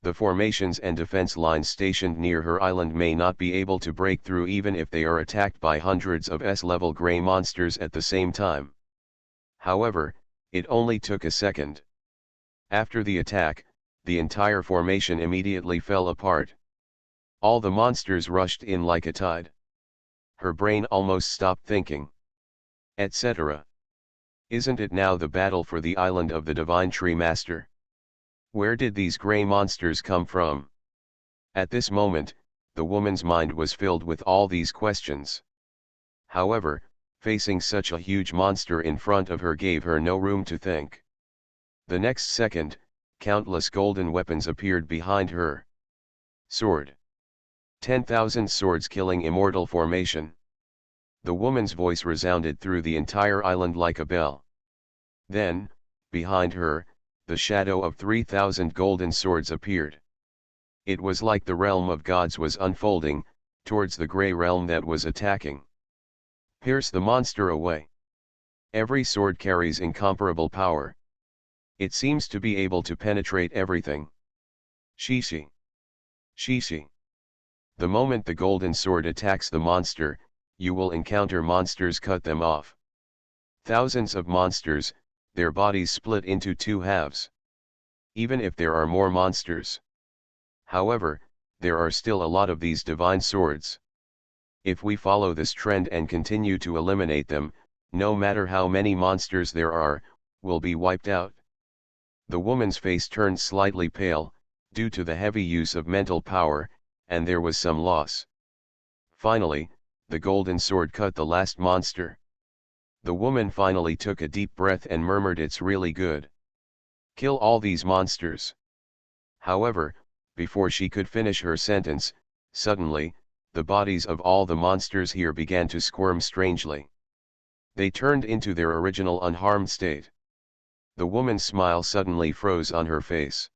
The formations and defense lines stationed near her island may not be able to break through even if they are attacked by hundreds of S-level grey monsters at the same time. However, it only took a second. After the attack, the entire formation immediately fell apart. All the monsters rushed in like a tide. Her brain almost stopped thinking. Etc. Isn't it now the battle for the island of the Divine Tree Master? Where did these grey monsters come from? At this moment, the woman's mind was filled with all these questions. However, facing such a huge monster in front of her gave her no room to think. The next second, countless golden weapons appeared behind her. Sword. 10,000 swords killing immortal formation. The woman's voice resounded through the entire island like a bell. Then, behind her, the shadow of 3,000 golden swords appeared. It was like the realm of gods was unfolding, towards the grey realm that was attacking. Pierce the monster away. Every sword carries incomparable power. It seems to be able to penetrate everything. Shishi. Shishi. The moment the golden sword attacks the monster, you will encounter monsters cut them off. Thousands of monsters, their bodies split into 2 halves. Even if there are more monsters. However, there are still a lot of these divine swords. If we follow this trend and continue to eliminate them, no matter how many monsters there are, will be wiped out. The woman's face turned slightly pale, due to the heavy use of mental power, and there was some loss. Finally, the golden sword cut the last monster. The woman finally took a deep breath and murmured, "It's really good. Kill all these monsters." However, before she could finish her sentence, suddenly, the bodies of all the monsters here began to squirm strangely. They turned into their original unharmed state. The woman's smile suddenly froze on her face.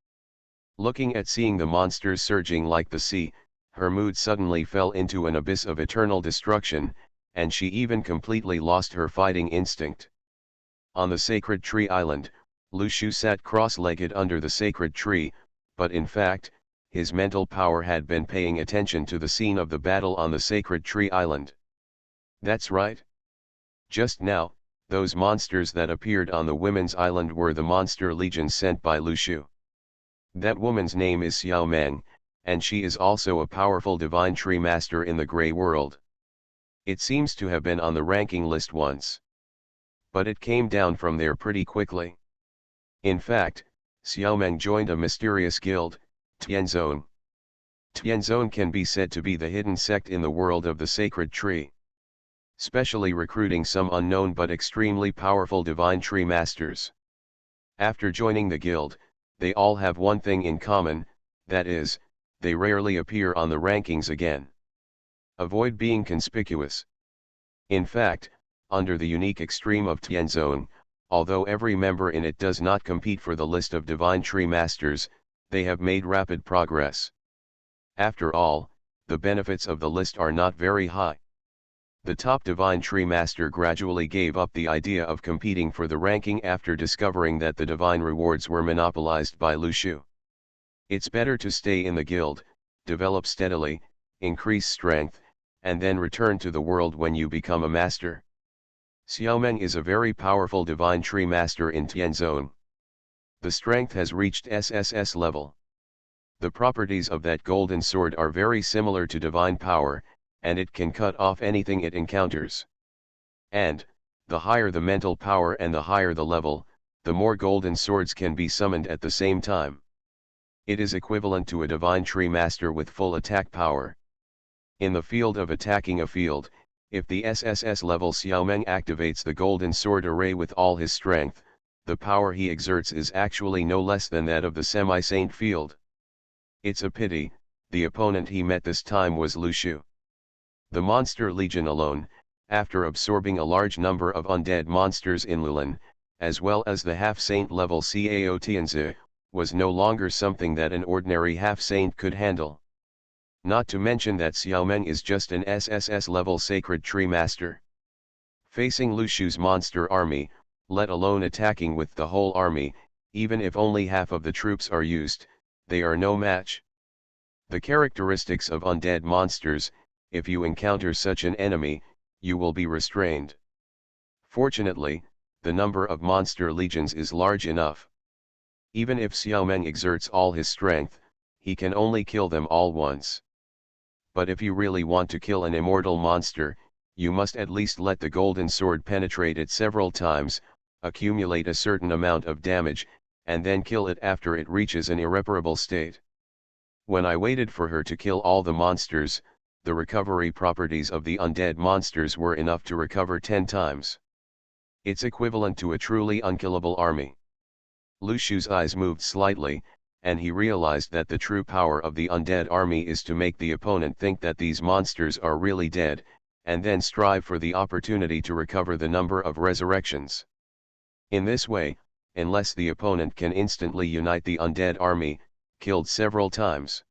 Looking at seeing the monsters surging like the sea, her mood suddenly fell into an abyss of eternal destruction, and she even completely lost her fighting instinct. On the sacred tree island, Lu Shu sat cross-legged under the sacred tree, but in fact, his mental power had been paying attention to the scene of the battle on the sacred tree island. That's right. Just now, those monsters that appeared on the women's island were the monster legions sent by Lu Shu. That woman's name is Xiao Meng, and she is also a powerful divine tree master in the Grey World. It seems to have been on the ranking list once. But it came down from there pretty quickly. In fact, Xiaomeng joined a mysterious guild, Tianzong. Tianzong can be said to be the hidden sect in the world of the sacred tree. Specially recruiting some unknown but extremely powerful divine tree masters. After joining the guild, they all have one thing in common, that is, they rarely appear on the rankings again. Avoid being conspicuous. In fact, under the unique extreme of Tianzong, although every member in it does not compete for the list of divine tree masters, they have made rapid progress. After all, the benefits of the list are not very high. The top divine tree master gradually gave up the idea of competing for the ranking after discovering that the divine rewards were monopolized by Lu Shu. It's better to stay in the guild, develop steadily, increase strength, and then return to the world when you become a master. Xiaomeng is a very powerful divine tree master in Tianzong. The strength has reached SSS level. The properties of that golden sword are very similar to divine power, and it can cut off anything it encounters. And, the higher the mental power and the higher the level, the more golden swords can be summoned at the same time. It is equivalent to a divine tree master with full attack power. In the field of attacking a field, if the SSS level Xiaomeng activates the golden sword array with all his strength, the power he exerts is actually no less than that of the semi-saint field. It's a pity, the opponent he met this time was Lu Shu. The Monster Legion alone, after absorbing a large number of undead monsters in Lulan, as well as the half-saint level Cao Tianzi, was no longer something that an ordinary half-saint could handle. Not to mention that Xiaomeng is just an SSS-level sacred tree master. Facing Lu Shu's monster army, let alone attacking with the whole army, even if only half of the troops are used, they are no match. The characteristics of undead monsters: if you encounter such an enemy, you will be restrained. Fortunately, the number of monster legions is large enough. Even if Xiaomeng exerts all his strength, he can only kill them all once. But if you really want to kill an immortal monster, you must at least let the golden sword penetrate it several times, accumulate a certain amount of damage, and then kill it after it reaches an irreparable state. When I waited for her to kill all the monsters, the recovery properties of the undead monsters were enough to recover 10 times. It's equivalent to a truly unkillable army. Lu Shu's eyes moved slightly, and he realized that the true power of the undead army is to make the opponent think that these monsters are really dead, and then strive for the opportunity to recover the number of resurrections. In this way, unless the opponent can instantly unite the undead army, killed several times.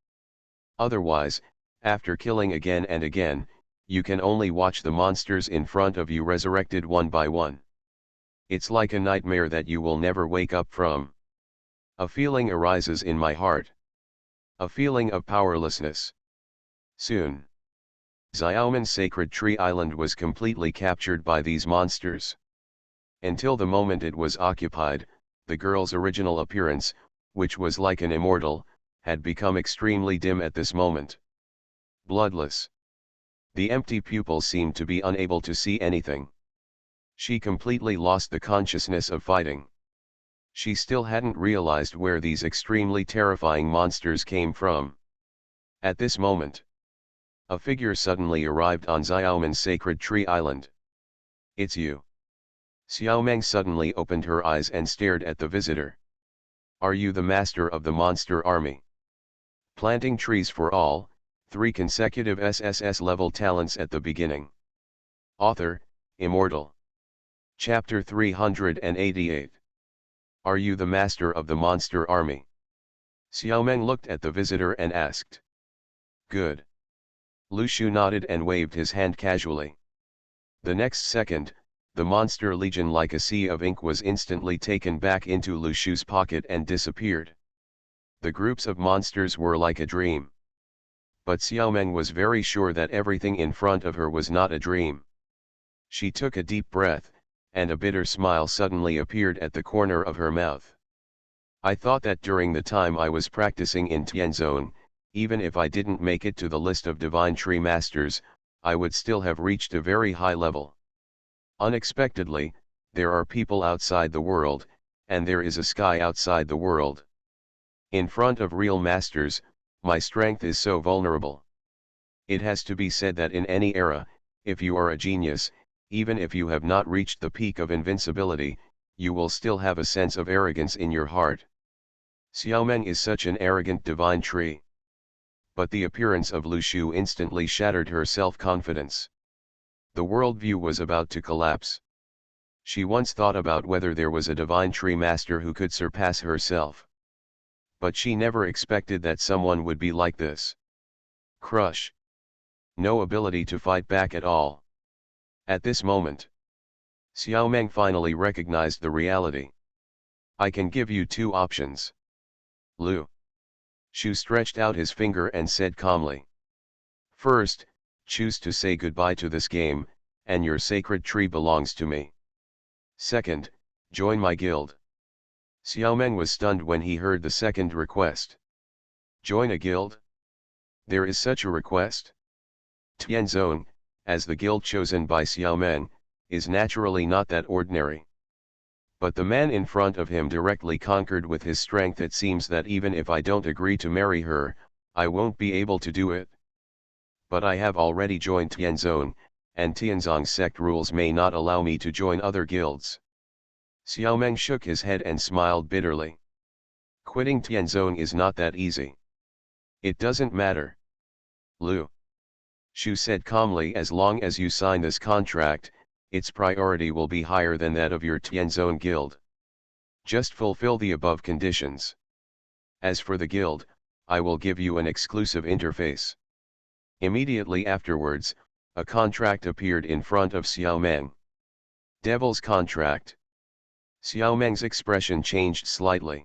Otherwise, after killing again and again, you can only watch the monsters in front of you resurrected one by one. It's like a nightmare that you will never wake up from. A feeling arises in my heart. A feeling of powerlessness. Soon, Xiaomen's sacred tree island was completely captured by these monsters. Until the moment it was occupied, the girl's original appearance, which was like an immortal, had become extremely dim at this moment. Bloodless. The empty pupils seemed to be unable to see anything. She completely lost the consciousness of fighting. She still hadn't realized where these extremely terrifying monsters came from. At this moment, a figure suddenly arrived on Xiaomen's sacred tree island. "It's you." Xiaomeng suddenly opened her eyes and stared at the visitor. "Are you the master of the monster army?" Planting trees for all, 3 consecutive SSS-level talents at the beginning. Author, Immortal. Chapter 388. Are you the master of the monster army? Xiaomeng looked at the visitor and asked. Good. Lu Shu nodded and waved his hand casually. The next second, the monster legion like a sea of ink was instantly taken back into Lu Shu's pocket and disappeared. The groups of monsters were like a dream. But Xiaomeng was very sure that everything in front of her was not a dream. She took a deep breath, and a bitter smile suddenly appeared at the corner of her mouth. I thought that during the time I was practicing in Tianzone, even if I didn't make it to the list of divine tree masters, I would still have reached a very high level. Unexpectedly, there are people outside the world, and there is a sky outside the world. In front of real masters, my strength is so vulnerable. It has to be said that in any era, if you are a genius, even if you have not reached the peak of invincibility, you will still have a sense of arrogance in your heart. Xiaomeng is such an arrogant divine tree. But the appearance of Lu Shu instantly shattered her self-confidence. The worldview was about to collapse. She once thought about whether there was a divine tree master who could surpass herself. But she never expected that someone would be like this. Crush. No ability to fight back at all. At this moment, Xiaomeng finally recognized the reality. I can give you 2 options. Lu Shu stretched out his finger and said calmly. First, choose to say goodbye to this game, and your sacred tree belongs to me. Second, join my guild. Xiaomeng was stunned when he heard the second request. Join a guild? There is such a request? Tianzone, as the guild chosen by Xiaomeng, is naturally not that ordinary. But the man in front of him directly conquered with his strength. It seems that even if I don't agree to marry her, I won't be able to do it. But I have already joined Tianzone, and Tianzong's sect rules may not allow me to join other guilds. Xiaomeng shook his head and smiled bitterly. Quitting Tianzong is not that easy. It doesn't matter. Lu Shu said calmly, as long as you sign this contract, its priority will be higher than that of your Tianzong guild. Just fulfill the above conditions. As for the guild, I will give you an exclusive interface. Immediately afterwards, a contract appeared in front of Xiaomeng. Devil's contract. Xiaomeng's expression changed slightly.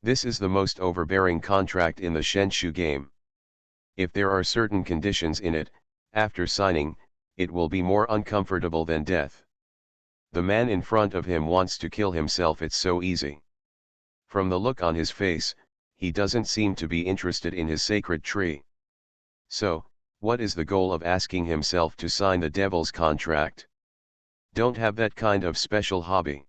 This is the most overbearing contract in the Shenshu game. If there are certain conditions in it, after signing, it will be more uncomfortable than death. The man in front of him wants to kill himself, it's so easy. From the look on his face, he doesn't seem to be interested in his sacred tree. So, what is the goal of asking himself to sign the devil's contract? Don't have that kind of special hobby.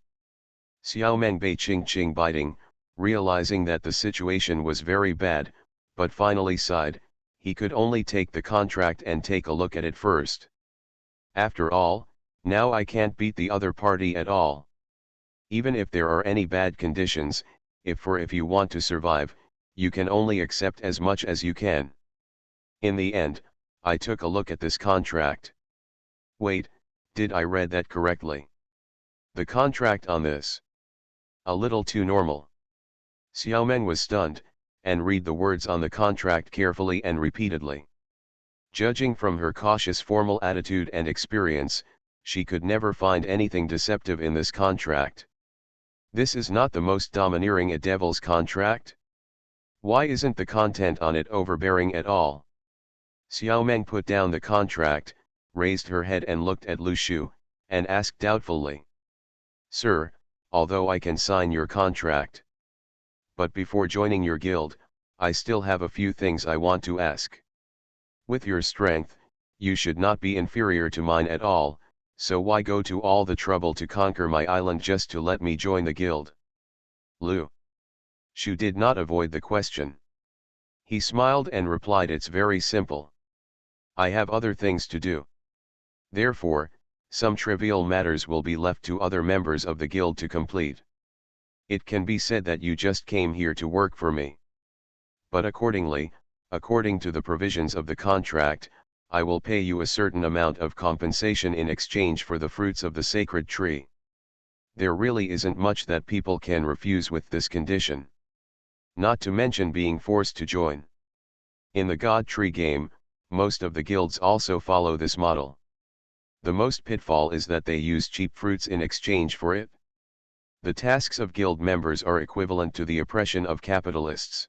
Xiaomeng Bei Ching biting, realizing that the situation was very bad, but finally sighed. He could only take the contract and take a look at it first. After all, now I can't beat the other party at all. Even if there are any bad conditions, if you want to survive, you can only accept as much as you can. In the end, I took a look at this contract. Wait, did I read that correctly? The contract on this. A little too normal. Xiaomeng was stunned, and read the words on the contract carefully and repeatedly. Judging from her cautious formal attitude and experience, she could never find anything deceptive in this contract. This is not the most domineering a devil's contract? Why isn't the content on it overbearing at all? Xiaomeng put down the contract, raised her head and looked at Lu Shu, and asked doubtfully. Sir, although I can sign your contract, but before joining your guild, I still have a few things I want to ask. With your strength, you should not be inferior to mine at all, so why go to all the trouble to conquer my island just to let me join the guild? Lu Shu did not avoid the question. He smiled and replied, it's very simple. I have other things to do. Therefore, some trivial matters will be left to other members of the guild to complete. It can be said that you just came here to work for me. But according to the provisions of the contract, I will pay you a certain amount of compensation in exchange for the fruits of the sacred tree. There really isn't much that people can refuse with this condition. Not to mention being forced to join. In the God Tree game, most of the guilds also follow this model. The most pitfall is that they use cheap fruits in exchange for it. The tasks of guild members are equivalent to the oppression of capitalists.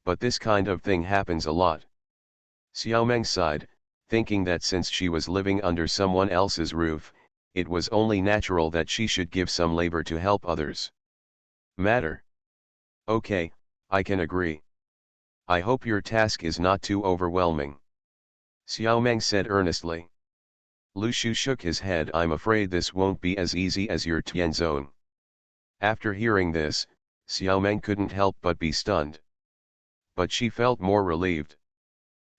But this kind of thing happens a lot. Xiaomeng sighed, thinking that since she was living under someone else's roof, it was only natural that she should give some labor to help others. Matter. Okay, I can agree. I hope your task is not too overwhelming. Xiaomeng said earnestly. Lu Shu shook his head. I'm afraid this won't be as easy as your Tianzong. After hearing this, Xiaomeng couldn't help but be stunned. But she felt more relieved.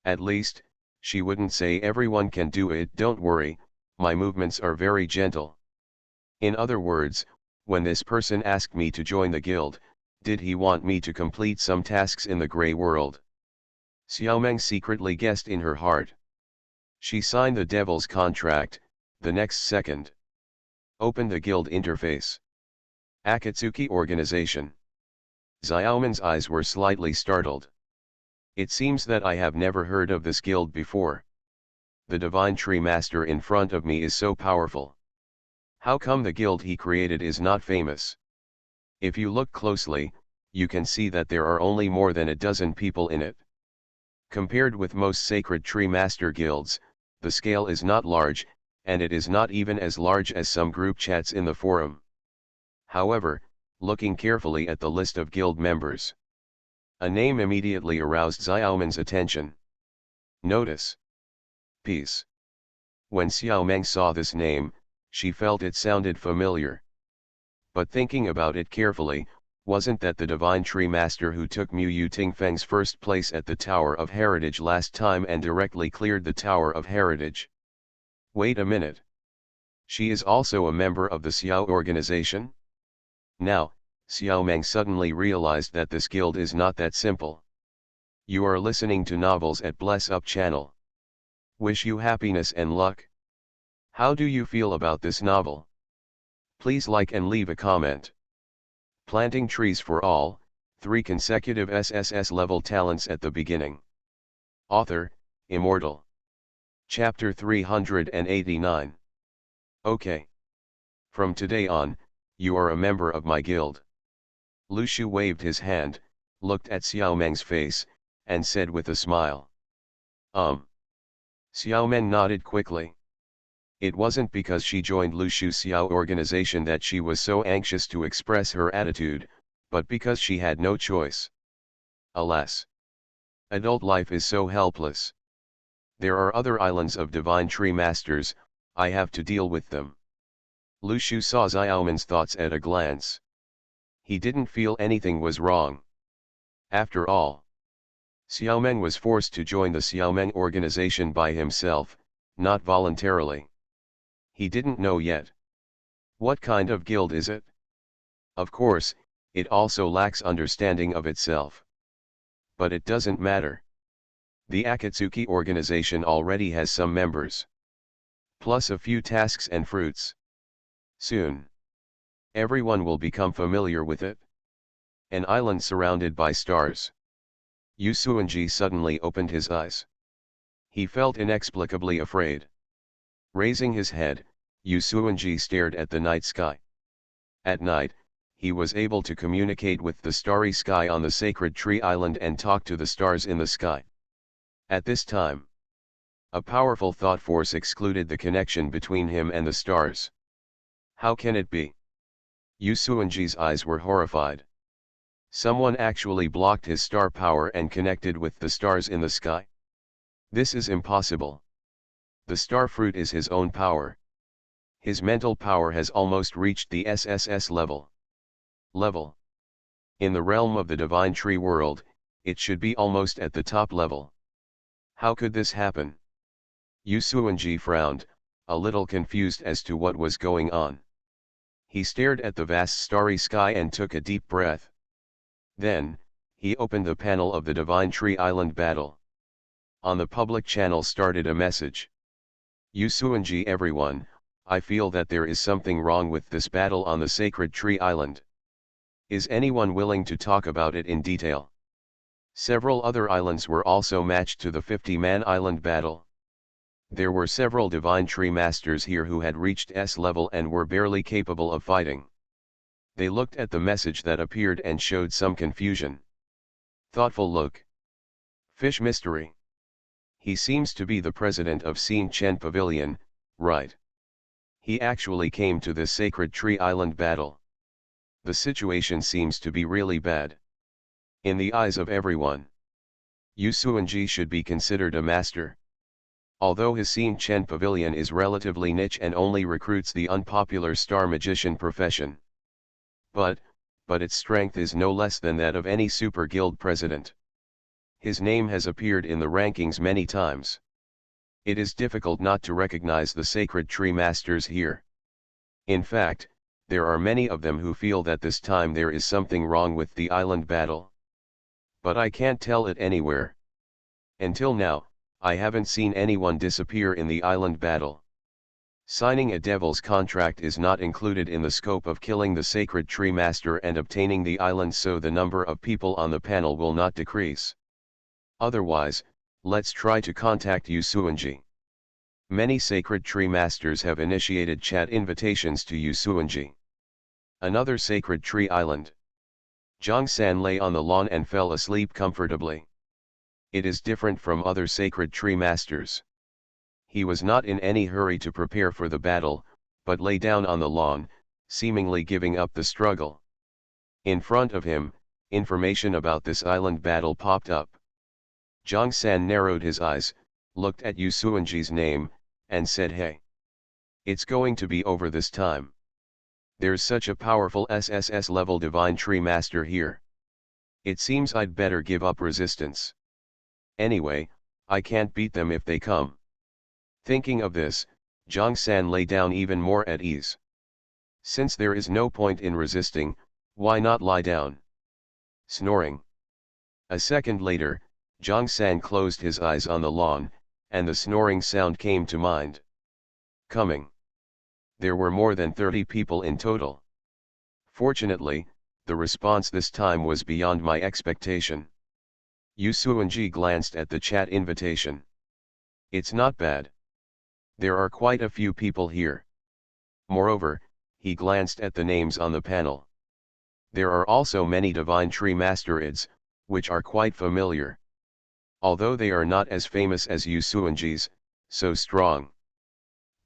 At least, she wouldn't say everyone can do it. Don't worry, my movements are very gentle. In other words, when this person asked me to join the guild, did he want me to complete some tasks in the grey world? Xiaomeng secretly guessed in her heart. She signed the devil's contract. The next second. Open the guild interface. Akatsuki organization. Xiaomen's eyes were slightly startled. It seems that I have never heard of this guild before. The divine tree master in front of me is so powerful. How come the guild he created is not famous? If you look closely, you can see that there are only more than a dozen people in it. Compared with most sacred tree master guilds, the scale is not large, and it is not even as large as some group chats in the forum. However, looking carefully at the list of guild members, a name immediately aroused Xiaomen's attention. Notice. Peace. When Xiaomeng saw this name, she felt it sounded familiar. But thinking about it carefully, wasn't that the divine tree master who took Mu Yu Tingfeng's first place at the Tower of Heritage last time and directly cleared the Tower of Heritage? Wait a minute. She is also a member of the Xiao organization? Now, Xiao Meng suddenly realized that this guild is not that simple. You are listening to Novels at Bless Up channel. Wish you happiness and luck. How do you feel about this novel? Please like and leave a comment. Planting trees for all, 3 consecutive SSS-level talents at the beginning. Author, Immortal. Chapter 389. Okay. From today on, you are a member of my guild. Lu Shu waved his hand, looked at Xiao Meng's face, and said with a smile. Xiao Meng nodded quickly. It wasn't because she joined Lu Shu's Xiao organization that she was so anxious to express her attitude, but because she had no choice. Alas! Adult life is so helpless. There are other islands of divine tree masters, I have to deal with them. Lu Shu saw Xiao Men's thoughts at a glance. He didn't feel anything was wrong. After all, Xiao Meng was forced to join the Xiao Meng organization by himself, not voluntarily. He didn't know yet. What kind of guild is it? Of course, it also lacks understanding of itself. But it doesn't matter. The Akatsuki organization already has some members. Plus a few tasks and fruits. Soon, everyone will become familiar with it. An island surrounded by stars. Yu Suanji suddenly opened his eyes. He felt inexplicably afraid. Raising his head, Yu Suanji stared at the night sky. At night, he was able to communicate with the starry sky on the sacred tree island and talk to the stars in the sky. At this time, a powerful thought force excluded the connection between him and the stars. How can it be? Yu Suanji's eyes were horrified. Someone actually blocked his star power and connected with the stars in the sky. This is impossible. The star fruit is his own power. His mental power has almost reached the SSS level. In the realm of the divine tree world, it should be almost at the top level. How could this happen? Yu Suanji frowned, a little confused as to what was going on. He stared at the vast starry sky and took a deep breath. Then, he opened the panel of the Divine Tree Island battle. On the public channel started a message. Yu Suanji, everyone, I feel that there is something wrong with this battle on the Sacred Tree Island. Is anyone willing to talk about it in detail? Several other islands were also matched to the 50-man island battle. There were several divine tree masters here who had reached S level and were barely capable of fighting. They looked at the message that appeared and showed some confusion. Thoughtful look. Fish mystery. He seems to be the president of Xin Chen Pavilion, right? He actually came to this Sacred Tree Island battle. The situation seems to be really bad. In the eyes of everyone, Yu Suanji should be considered a master. Although his Xin Chen Pavilion is relatively niche and only recruits the unpopular star magician profession. But its strength is no less than that of any super guild president. His name has appeared in the rankings many times. It is difficult not to recognize the sacred tree masters here. In fact, there are many of them who feel that this time there is something wrong with the island battle. But I can't tell it anywhere. Until now, I haven't seen anyone disappear in the island battle. Signing a devil's contract is not included in the scope of killing the sacred tree master and obtaining the island, so the number of people on the panel will not decrease. Otherwise, let's try to contact Yu Suanji. Many sacred tree masters have initiated chat invitations to Yu Suanji. Another sacred tree island. Zhang San lay on the lawn and fell asleep comfortably. It is different from other sacred tree masters. He was not in any hurry to prepare for the battle, but lay down on the lawn, seemingly giving up the struggle. In front of him, information about this island battle popped up. Zhang San narrowed his eyes, looked at Yu Suanji's name, and said, "Hey. It's going to be over this time. There's such a powerful SSS-level divine tree master here. It seems I'd better give up resistance. Anyway, I can't beat them if they come." Thinking of this, Zhang San lay down even more at ease. Since there is no point in resisting, why not lie down? Snoring. A second later, Zhang San closed his eyes on the lawn, and the snoring sound came to mind. Coming. There were more than 30 people in total. Fortunately, the response this time was beyond my expectation. Yu Suanji glanced at the chat invitation. It's not bad. There are quite a few people here. Moreover, he glanced at the names on the panel. There are also many Divine Tree Masterids, which are quite familiar. Although they are not as famous as Yu Suanji's, so strong.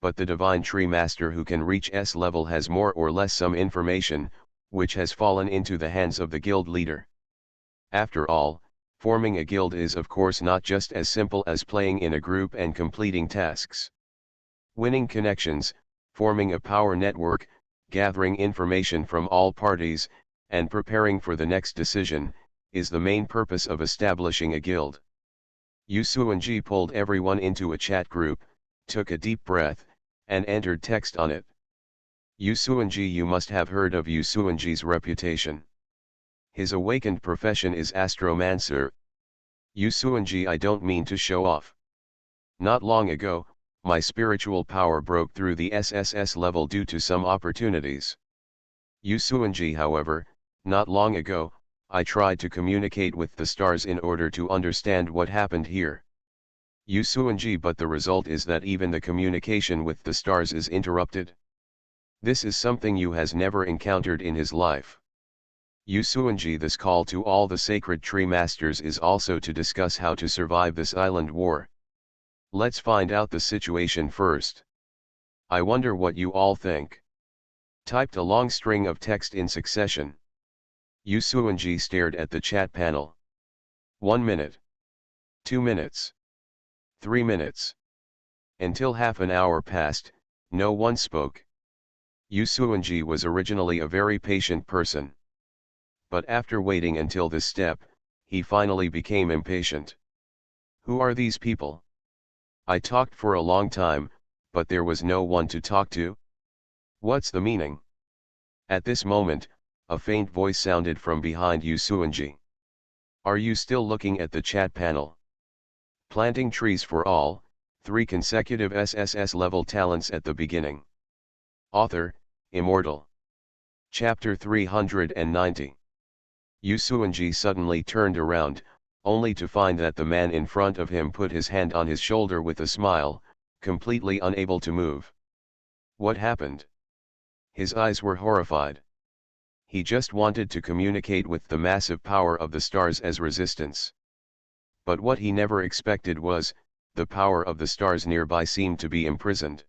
But the Divine Tree Master who can reach S level has more or less some information, which has fallen into the hands of the guild leader. After all, forming a guild is of course not just as simple as playing in a group and completing tasks. Winning connections, forming a power network, gathering information from all parties, and preparing for the next decision, is the main purpose of establishing a guild. Yu Suanji pulled everyone into a chat group, took a deep breath, and entered text on it. Yu Suanji, you must have heard of Yu Suanji's reputation. His awakened profession is astromancer. Yu Suanji, I don't mean to show off. Not long ago, my spiritual power broke through the SSS level due to some opportunities. Yu Suanji, however, not long ago, I tried to communicate with the stars in order to understand what happened here. Yu Suanji, but the result is that even the communication with the stars is interrupted. This is something Yu has never encountered in his life. Yu Suanji, this call to all the sacred tree masters is also to discuss how to survive this island war. Let's find out the situation first. I wonder what you all think. Typed a long string of text in succession. Yu Suanji stared at the chat panel. 1 minute. 2 minutes. 3 minutes. Until half an hour passed, no one spoke. Yu Suanji was originally a very patient person. But after waiting until this step, he finally became impatient. Who are these people? I talked for a long time, but there was no one to talk to. What's the meaning? At this moment, a faint voice sounded from behind Yu Suanji. Are you still looking at the chat panel? Planting trees for all, 3 consecutive SSS-level talents at the beginning. Author, Immortal. Chapter 390. Yu Suanji suddenly turned around, only to find that the man in front of him put his hand on his shoulder with a smile, completely unable to move. What happened? His eyes were horrified. He just wanted to communicate with the massive power of the stars as resistance. But what he never expected was, the power of the stars nearby seemed to be imprisoned.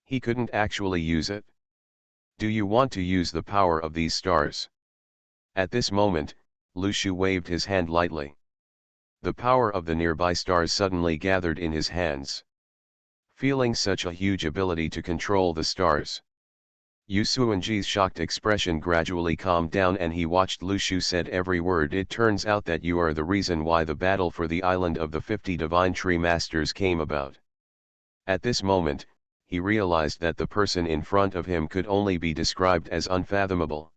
He couldn't actually use it. Do you want to use the power of these stars? At this moment, Lu Shu waved his hand lightly. The power of the nearby stars suddenly gathered in his hands. Feeling such a huge ability to control the stars, Yu Suanji's shocked expression gradually calmed down and he watched Lu Shu said every word. It turns out that you are the reason why the battle for the island of the 50 Divine Tree Masters came about. At this moment, he realized that the person in front of him could only be described as unfathomable.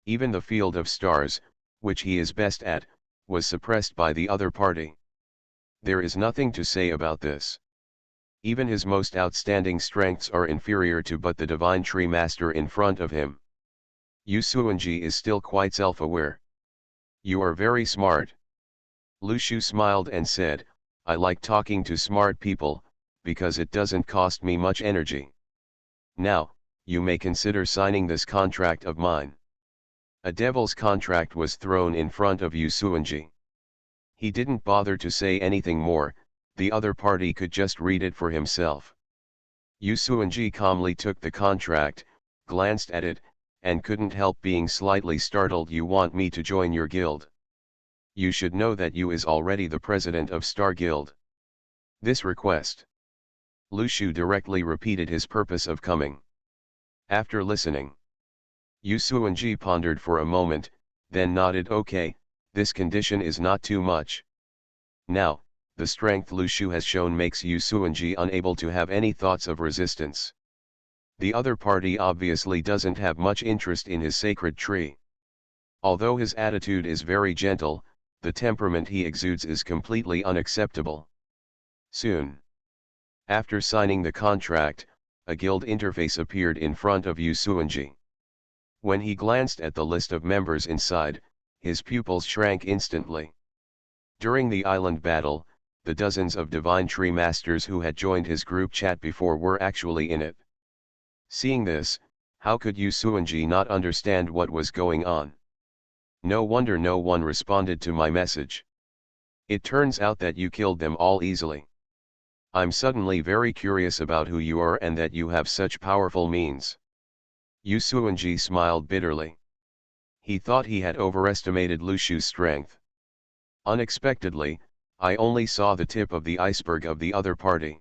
Even the field of stars, which he is best at, was suppressed by the other party. There is nothing to say about this. Even his most outstanding strengths are inferior to but the Divine Tree Master in front of him. Yu Suanji is still quite self-aware. You are very smart. Lu Shu smiled and said, I like talking to smart people, because it doesn't cost me much energy. Now, you may consider signing this contract of mine. A devil's contract was thrown in front of Yu Suanji. He didn't bother to say anything more. The other party could just read it for himself. Yu Suanji calmly took the contract, glanced at it, and couldn't help being slightly startled. You want me to join your guild? You should know that Yu is already the president of Star Guild. This request. Lu Shu directly repeated his purpose of coming. After listening, Yu Suanji pondered for a moment, then nodded. Okay, this condition is not too much. Now, the strength Lu Shu has shown makes Yu Suanji unable to have any thoughts of resistance. The other party obviously doesn't have much interest in his sacred tree. Although his attitude is very gentle, the temperament he exudes is completely unacceptable. Soon after signing the contract, a guild interface appeared in front of Yu Suanji. When he glanced at the list of members inside, his pupils shrank instantly. During the island battle, the dozens of divine tree masters who had joined his group chat before were actually in it. Seeing this, how could Yu Suanji not understand what was going on? No wonder no one responded to my message. It turns out that you killed them all easily. I'm suddenly very curious about who you are and that you have such powerful means. Yu Suanji smiled bitterly. He thought he had overestimated Lu Shu's strength. Unexpectedly, I only saw the tip of the iceberg of the other party.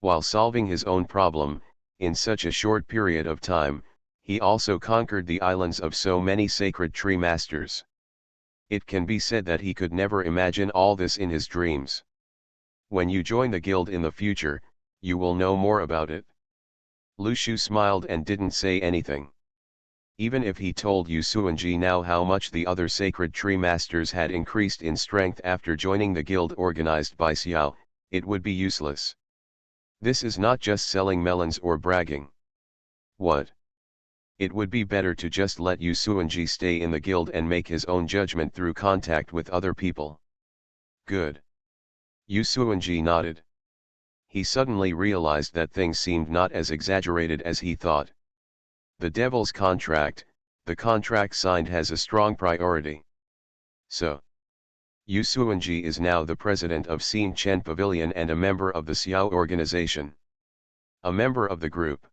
While solving his own problem, in such a short period of time, he also conquered the islands of so many sacred tree masters. It can be said that he could never imagine all this in his dreams. When you join the guild in the future, you will know more about it. Lu Shu smiled and didn't say anything. Even if he told Yu Suanji now how much the other sacred tree masters had increased in strength after joining the guild organized by Xiao, it would be useless. This is not just selling melons or bragging. What? It would be better to just let Yu Suanji stay in the guild and make his own judgment through contact with other people. Good. Yu Suanji nodded. He suddenly realized that things seemed not as exaggerated as he thought. The devil's contract, the contract signed has a strong priority. So, Yu Suanji is now the president of Xin Chen Pavilion and a member of the Xiao organization. A member of the group.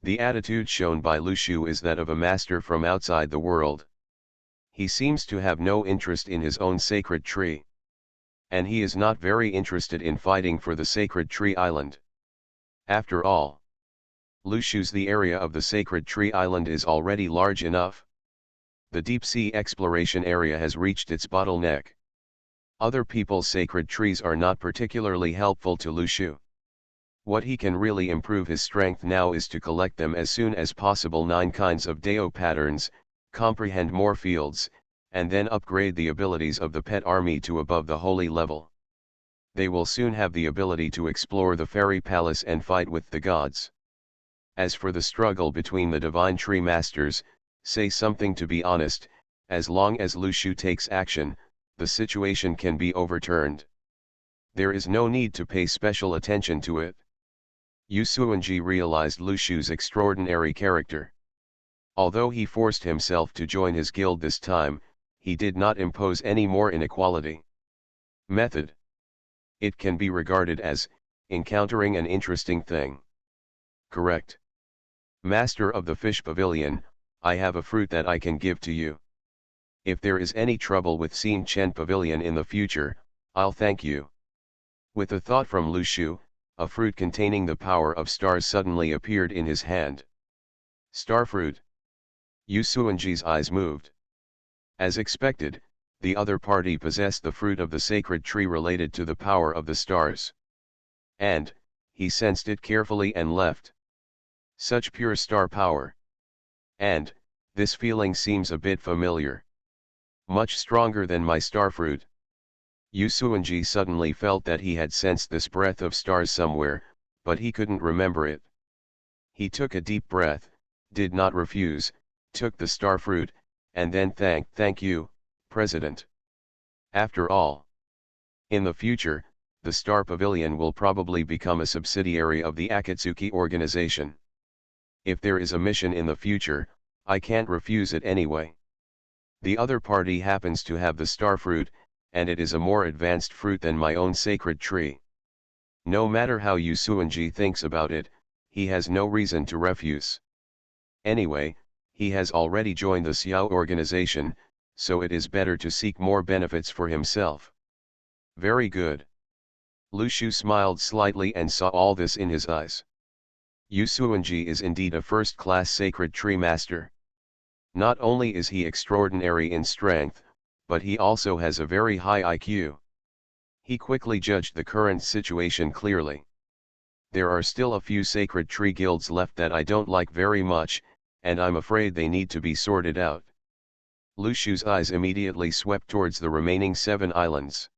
The attitude shown by Lu Shu is that of a master from outside the world. He seems to have no interest in his own sacred tree. And he is not very interested in fighting for the sacred tree island. After all, Lu Shu's the area of the sacred tree island is already large enough. The deep sea exploration area has reached its bottleneck. Other people's sacred trees are not particularly helpful to Lu Shu. What he can really improve his strength now is to collect them as soon as possible 9 kinds of Dao patterns, comprehend more fields, and then upgrade the abilities of the pet army to above the holy level. They will soon have the ability to explore the fairy palace and fight with the gods. As for the struggle between the divine tree masters, say something to be honest, as long as Lu Shu takes action, the situation can be overturned. There is no need to pay special attention to it. Yu Suanji realized Lu Shu's extraordinary character. Although he forced himself to join his guild this time, he did not impose any more inequality. Method. It can be regarded as encountering an interesting thing. Correct. Master of the Fish Pavilion, I have a fruit that I can give to you. If there is any trouble with Xin Chen Pavilion in the future, I'll thank you. With a thought from Lu Shu, a fruit containing the power of stars suddenly appeared in his hand. Star fruit. Yu Suanji's eyes moved. As expected, the other party possessed the fruit of the sacred tree related to the power of the stars. And, he sensed it carefully and left. Such pure star power. And, this feeling seems a bit familiar. Much stronger than my star fruit. Yu Suanji suddenly felt that he had sensed this breath of stars somewhere, but he couldn't remember it. He took a deep breath, did not refuse, took the star fruit, and then thank you, President. After all, in the future, the Star Pavilion will probably become a subsidiary of the Akatsuki organization. If there is a mission in the future, I can't refuse it anyway. The other party happens to have the star fruit, and it is a more advanced fruit than my own sacred tree. No matter how Yu Suanji thinks about it, he has no reason to refuse. Anyway, he has already joined the Xiao organization, so it is better to seek more benefits for himself. Very good. Lu Shu smiled slightly and saw all this in his eyes. Yu Suanji is indeed a first-class sacred tree master. Not only is he extraordinary in strength, but he also has a very high IQ. He quickly judged the current situation clearly. There are still a few sacred tree guilds left that I don't like very much, and I'm afraid they need to be sorted out. Lu Shu's eyes immediately swept towards the remaining 7 islands.